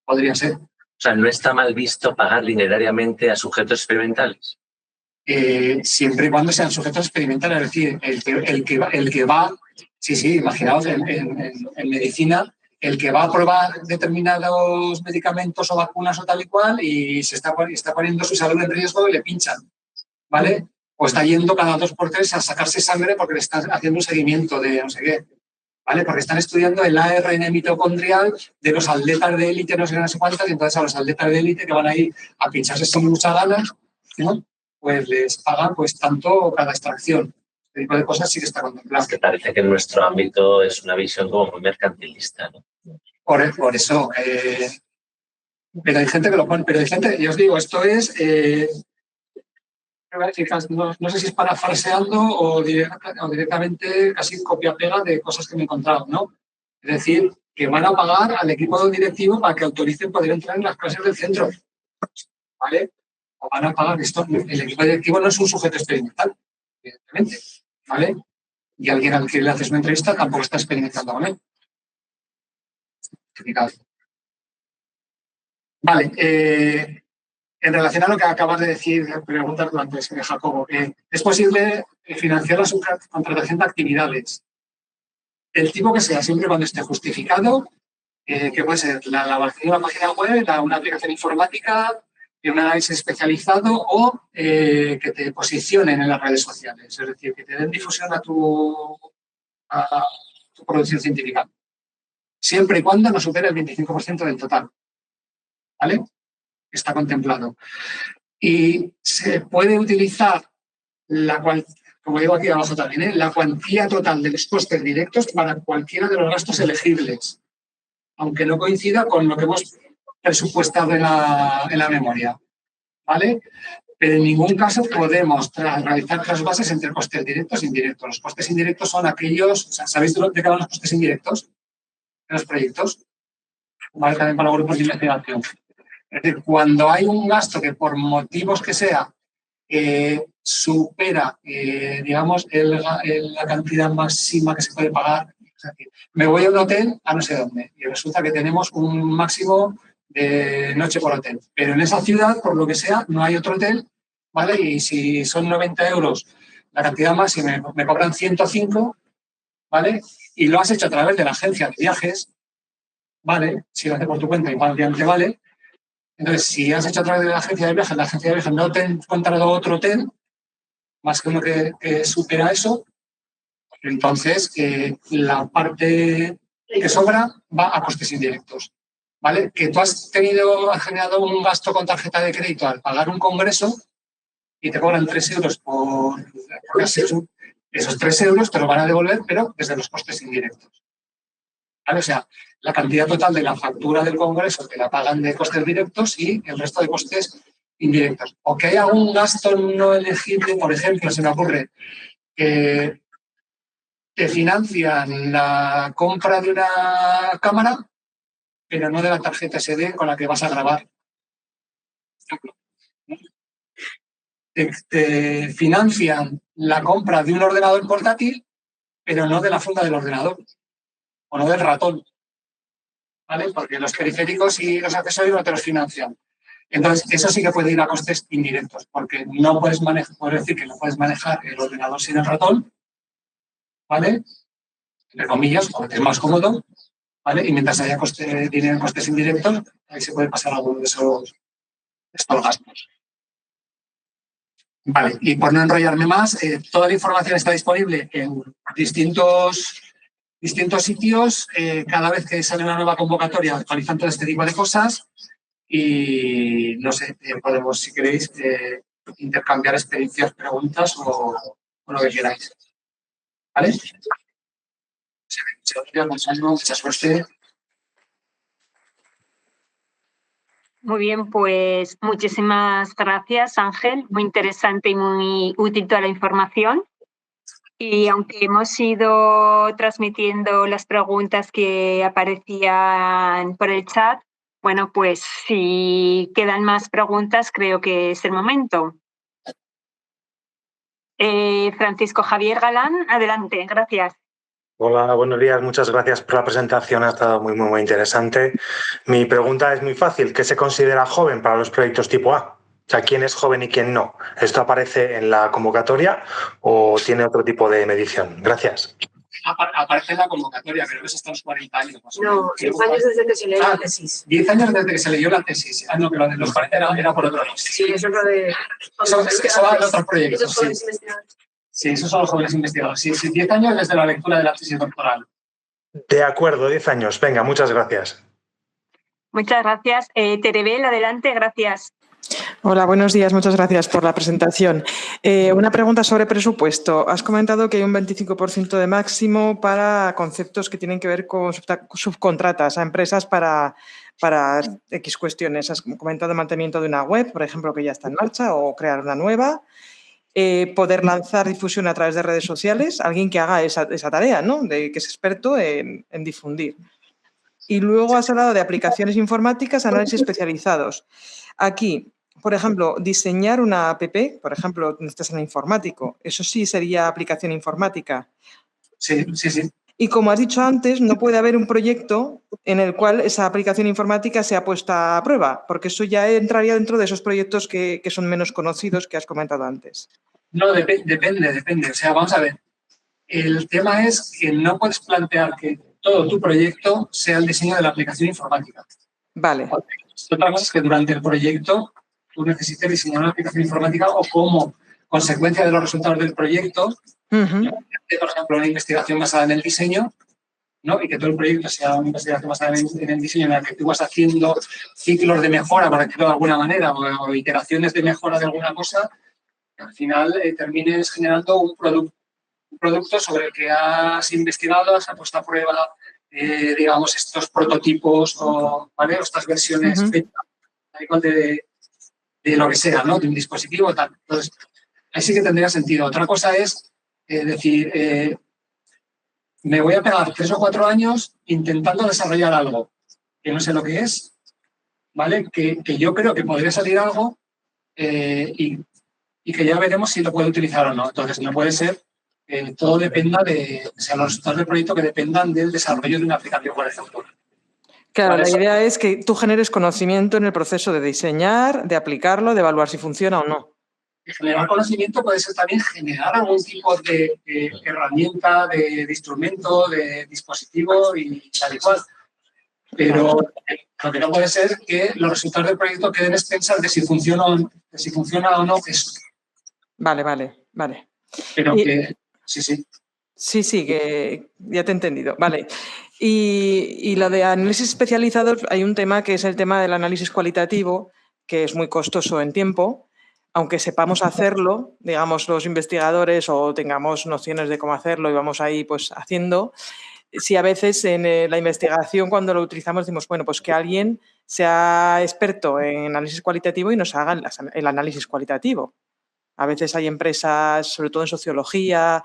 Podría ser. O sea, ¿no está mal visto pagar dinerariamente a sujetos experimentales? Siempre y cuando sean sujetos experimentales, es decir, el que va, sí, imaginaos en medicina, el que va a probar determinados medicamentos o vacunas o tal y cual y está poniendo su salud en riesgo y le pinchan, ¿vale? O está yendo cada 2 por 3 a sacarse sangre porque le están haciendo un seguimiento de no sé qué, ¿vale? Porque están estudiando el ARN mitocondrial de los atletas de élite, no sé cuántas, y entonces a los atletas de élite que van a ir a pincharse sin mucha ganas, ¿no?, pues les pagan pues tanto cada extracción. Este tipo de cosas sí que está contemplado. Es que parece que en nuestro ámbito es una visión como muy mercantilista, ¿no? Por eso. Pero hay gente que lo pone. Pero hay gente, yo os digo, esto es... no sé si es parafraseando o directamente casi copia-pega de cosas que me he encontrado, ¿no? Es decir, que van a pagar al equipo directivo para que autoricen poder entrar en las clases del centro, ¿vale? O van a pagar esto. El equipo directivo no es un sujeto experimental, evidentemente, ¿vale? Y alguien al que le haces una entrevista tampoco está experimentando con él. Vale, en relación a lo que acabas de decir, preguntar antes, Jacobo, ¿es posible financiar la subcontratación de actividades? El tipo que sea, siempre cuando esté justificado, que puede ser la elaboración de una página web, una aplicación informática, un análisis especializado o que te posicionen en las redes sociales, es decir, que te den difusión a tu producción científica, siempre y cuando no supere el 25% del total, ¿vale? Está contemplado. Y se puede utilizar como digo aquí abajo también, la cuantía total de los costes directos para cualquiera de los gastos elegibles, aunque no coincida con lo que hemos presupuestado en la memoria, ¿vale? Pero en ningún caso podemos realizar trasvases entre costes directos e indirectos. Los costes indirectos son aquellos, o sea, ¿sabéis de qué van los costes indirectos en los proyectos? ¿Vale? También para los grupos de investigación. Es decir, cuando hay un gasto que por motivos que sea supera, digamos, la cantidad máxima que se puede pagar. O sea, me voy a un hotel a no sé dónde y resulta que tenemos un máximo de noche por hotel. Pero en esa ciudad, por lo que sea, no hay otro hotel, ¿vale? Y si son 90 euros la cantidad máxima, me cobran 105, ¿vale? y lo has hecho a través de la agencia de viajes, vale, si lo haces por tu cuenta igual te vale. Entonces, si has hecho a través de la agencia de viajes no te ha encontrado otro hotel, más que uno que supera eso, entonces la parte que sobra va a costes indirectos, ¿vale? Que tú has generado un gasto con tarjeta de crédito al pagar un congreso y te cobran 3 euros por esos 3 euros te lo van a devolver, pero desde los costes indirectos, ¿vale? O sea, la cantidad total de la factura del congreso te la pagan de costes directos y el resto de costes indirectos. O que hay algún gasto no elegible, por ejemplo, se me ocurre que te financian la compra de una cámara, pero no de la tarjeta SD con la que vas a grabar. Te financian la compra de un ordenador portátil, pero no de la funda del ordenador o no del ratón, ¿vale? Porque los periféricos y los accesorios no te los financian. Entonces, eso sí que puede ir a costes indirectos, porque no puedes decir que no puedes manejar el ordenador sin el ratón, ¿vale? Entre comillas, porque es más cómodo, ¿vale? Y mientras haya dinero en costes indirectos, ahí se puede pasar alguno de estos gastos. Vale, y por no enrollarme más, toda la información está disponible en distintos sitios. Cada vez que sale una nueva convocatoria actualizan todo este tipo de cosas y no sé, podemos, si queréis, intercambiar experiencias, preguntas o lo que queráis. ¿Vale? Mucha suerte. Muy bien, pues muchísimas gracias, Ángel. Muy interesante y muy útil toda la información. Y aunque hemos ido transmitiendo las preguntas que aparecían por el chat, bueno, pues si quedan más preguntas, creo que es el momento. Francisco Javier Galán, adelante, gracias. Hola, buenos días. Muchas gracias por la presentación. Ha estado muy interesante. Mi pregunta es muy fácil. ¿Qué se considera joven para los proyectos tipo A? O sea, ¿quién es joven y quién no? ¿Esto aparece en la convocatoria o tiene otro tipo de medición? Gracias. Aparece en la convocatoria, creo que es hasta los 40 años. No, 10 años desde que se leyó la tesis. 10 años desde que se leyó la tesis. No, pero los 40 era por otro lado. Sí, eso es lo de... Eso va de otros proyectos, sí, esos son los jóvenes investigadores. Sí, 10 años desde la lectura de la tesis doctoral. De acuerdo, 10 años. Venga, muchas gracias. Muchas gracias. Terebel, adelante, gracias. Hola, buenos días. Muchas gracias por la presentación. Una pregunta sobre presupuesto. Has comentado que hay un 25% de máximo para conceptos que tienen que ver con subcontratas a empresas para X cuestiones. Has comentado el mantenimiento de una web, por ejemplo, que ya está en marcha, o crear una nueva. Poder lanzar difusión a través de redes sociales, alguien que haga esa tarea, ¿no? Que es experto en difundir. Y luego has hablado de aplicaciones informáticas, análisis especializados. Aquí, por ejemplo, diseñar una app, por ejemplo, necesitas un informático. Eso sí sería aplicación informática. Sí. Y como has dicho antes, no puede haber un proyecto en el cual esa aplicación informática sea puesta a prueba, porque eso ya entraría dentro de esos proyectos que son menos conocidos que has comentado antes. No, depende. O sea, vamos a ver. El tema es que no puedes plantear que todo tu proyecto sea el diseño de la aplicación informática. Vale. Otra cosa es que durante el proyecto tú necesites diseñar una aplicación informática o como consecuencia de los resultados del proyecto, por ejemplo, una investigación basada en el diseño, ¿no? Y que todo el proyecto sea una investigación basada en el diseño en la que tú vas haciendo ciclos de mejora, por decirlo de alguna manera, o iteraciones de mejora de alguna cosa, que al final termines generando un producto sobre el que has investigado, has puesto a prueba, digamos, estos prototipos ¿vale? O estas versiones de lo que sea, ¿no? De un dispositivo, tal. Entonces, ahí sí que tendría sentido. Otra cosa es decir, me voy a pegar 3 o 4 años intentando desarrollar algo que no sé lo que es, ¿vale? Que yo creo que podría salir algo y que ya veremos si lo puedo utilizar o no. Entonces, no puede ser todo dependa los resultados del proyecto que dependan del desarrollo de una aplicación, por ejemplo. Claro, la idea es que tú generes conocimiento en el proceso de diseñar, de aplicarlo, de evaluar si funciona o no. generar conocimiento puede ser también generar algún tipo de herramienta, de instrumento, de dispositivo y tal y cual. Pero lo que no puede ser que los resultados del proyecto queden expensas de si funciona o no eso. Vale. Pero que sí. Sí, que ya te he entendido. Vale. Y lo de análisis especializados, hay un tema que es el tema del análisis cualitativo, que es muy costoso en tiempo, aunque sepamos hacerlo, digamos, los investigadores o tengamos nociones de cómo hacerlo y vamos ahí pues haciendo. Sí, a veces en la investigación cuando lo utilizamos decimos, bueno, pues que alguien sea experto en análisis cualitativo y nos haga el análisis cualitativo. A veces hay empresas, sobre todo en sociología,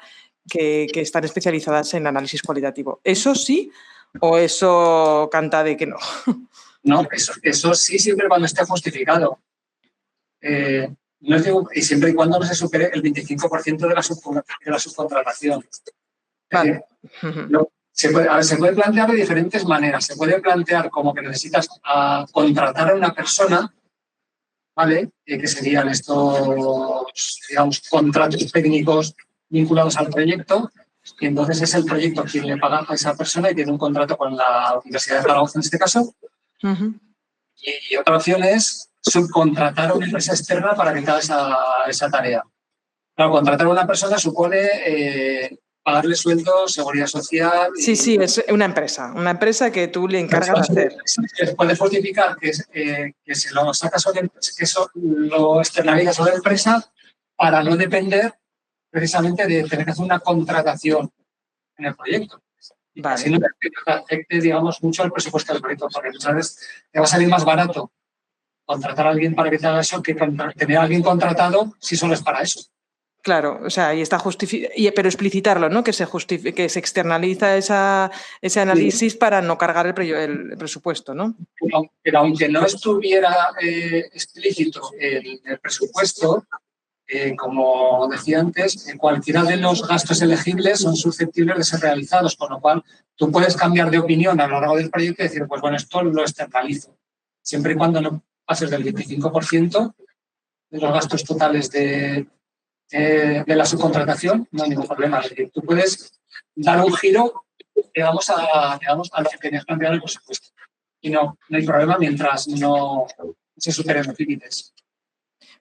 que están especializadas en análisis cualitativo. ¿Eso sí o eso canta de que no? No, eso sí, siempre cuando esté justificado. No digo, y siempre y cuando no se supere el 25% de la subcontratación. Vale. Se puede plantear de diferentes maneras. Se puede plantear como que necesitas contratar a una persona, ¿vale? Que serían estos, digamos, contratos técnicos vinculados al proyecto, y entonces es el proyecto quien le paga a esa persona y tiene un contrato con la Universidad de Zaragoza en este caso. Y otra opción es subcontratar a una empresa externa para que haga esa tarea. Claro, contratar a una persona supone pagarle sueldo, seguridad social. Sí, es una empresa que tú le encargas de hacer. Puedes justificar que se lo sacas que eso lo externalizas a la empresa para no depender precisamente de tener que hacer una contratación en el proyecto. Y vale. Así no te afecte, digamos, mucho el presupuesto del proyecto, porque muchas veces te va a salir más barato contratar a alguien para que te haga eso que tener a alguien contratado si solo es para eso. Claro, o sea, y está pero explicitarlo, ¿no? Que se externaliza ese análisis para no cargar el presupuesto, ¿no? Pero aunque no estuviera explícito el presupuesto, como decía antes, cualquiera de los gastos elegibles son susceptibles de ser realizados, con lo cual tú puedes cambiar de opinión a lo largo del proyecto y decir, pues bueno, esto lo externalizo, siempre y cuando no pases del 25% de los gastos totales de la subcontratación, no hay ningún problema. Es decir, tú puedes dar un giro, digamos, a lo que tenías planteado en el presupuesto. Y no hay problema mientras no se superen los límites.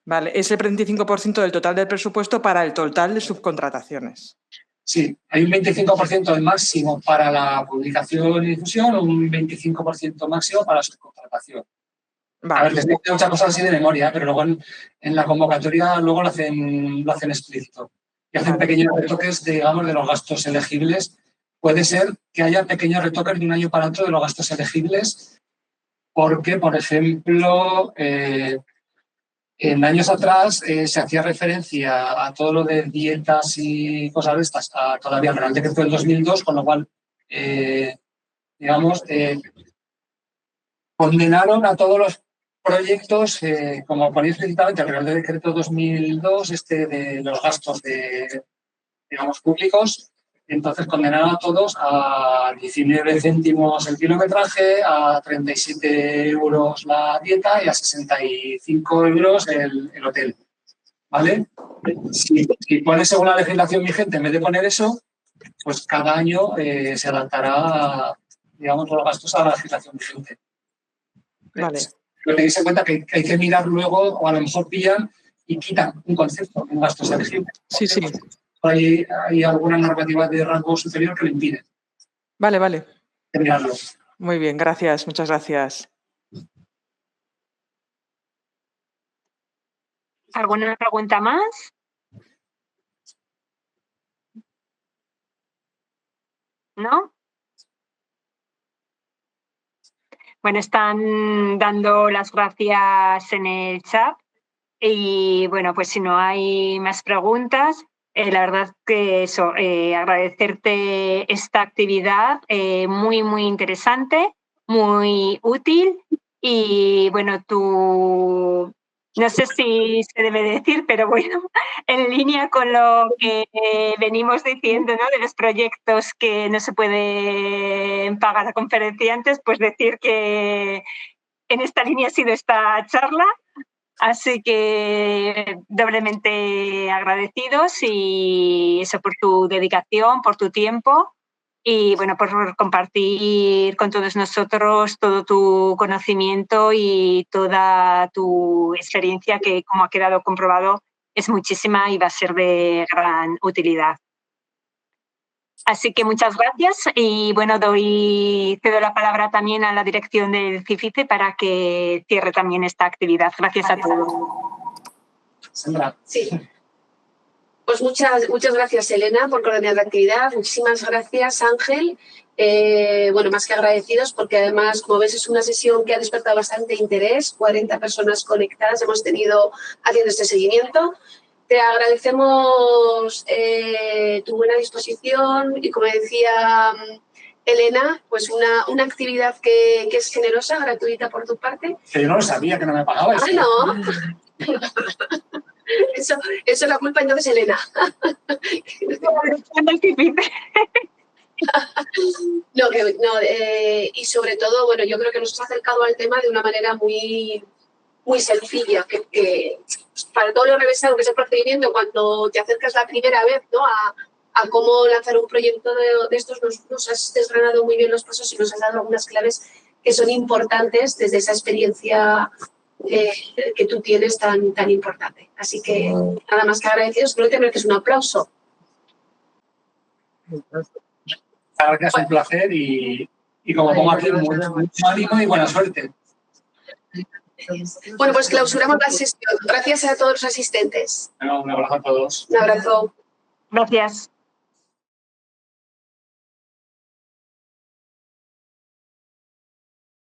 Vale, es el 25% del total del presupuesto para el total de subcontrataciones. Sí, hay un 25% de máximo para la publicación y difusión, un 25% máximo para la subcontratación. Vale. A ver, les digo muchas cosas así de memoria, pero luego en la convocatoria luego lo hacen explícito. Y hacen pequeños retoques, digamos, de los gastos elegibles. Puede ser que haya pequeños retoques de un año para otro de los gastos elegibles, porque, por ejemplo, en años atrás se hacía referencia a todo lo de dietas y cosas de estas, todavía al Real Decreto del 2002, con lo cual, digamos, condenaron a todos los proyectos, como ponía explícitamente el Real Decreto 2002, de los gastos digamos, públicos. Entonces condenaron a todos a 19 céntimos el kilometraje, a 37 euros la dieta y a 65 euros el hotel. ¿Vale? Si pones según la legislación vigente, en vez de poner eso, pues cada año se adaptará, digamos, los gastos a la legislación vigente. Vale. Pero tenéis en cuenta que hay que mirar luego, o a lo mejor pillan y quitan un concepto en gastos elegibles. Sí. Hay alguna normativa de rango superior que lo impide. Vale. Hay que mirarlo. Muy bien, gracias, muchas gracias. ¿Alguna pregunta más? ¿No? Bueno, están dando las gracias en el chat y bueno, pues si no hay más preguntas, la verdad que eso, agradecerte esta actividad muy, muy interesante, muy útil y bueno, tú, no sé si se debe decir, pero bueno, en línea con lo que venimos diciendo, ¿no? De los proyectos que no se pueden pagar a conferenciantes, pues decir que en esta línea ha sido esta charla Así que doblemente agradecidos y eso por tu dedicación, por tu tiempo y bueno, por compartir con todos nosotros todo tu conocimiento y toda tu experiencia que, como ha quedado comprobado, es muchísima y va a ser de gran utilidad. Así que muchas gracias y bueno, cedo la palabra también a la dirección del CIFICE para que cierre también esta actividad. Gracias a todos. Sandra. Sí. Pues muchas gracias, Elena, por coordinar la actividad. Muchísimas gracias, Ángel. Bueno, más que agradecidos, porque además, como ves, es una sesión que ha despertado bastante interés. 40 personas conectadas hemos tenido haciendo este seguimiento. Te agradecemos tu buena disposición y, como decía Elena, pues una actividad que es generosa, gratuita por tu parte. Que yo no lo sabía, que no me pagabais. Ah, no. Eso es la culpa entonces, Elena. Y sobre todo, bueno, yo creo que nos has acercado al tema de una manera muy sencilla, que para todo lo revesado que es el procedimiento, cuando te acercas la primera vez, ¿no?, a cómo lanzar un proyecto de estos, nos has desgranado muy bien los pasos y nos has dado algunas claves que son importantes desde esa experiencia que tú tienes tan importante. Así que nada más que agradecidos, creo que te mereces un aplauso. Gracias, un placer y como pongo aquí, mucho ánimo y buena suerte. Bueno, pues clausuramos la sesión. Gracias a todos los asistentes. Un abrazo a todos. Un abrazo. Gracias.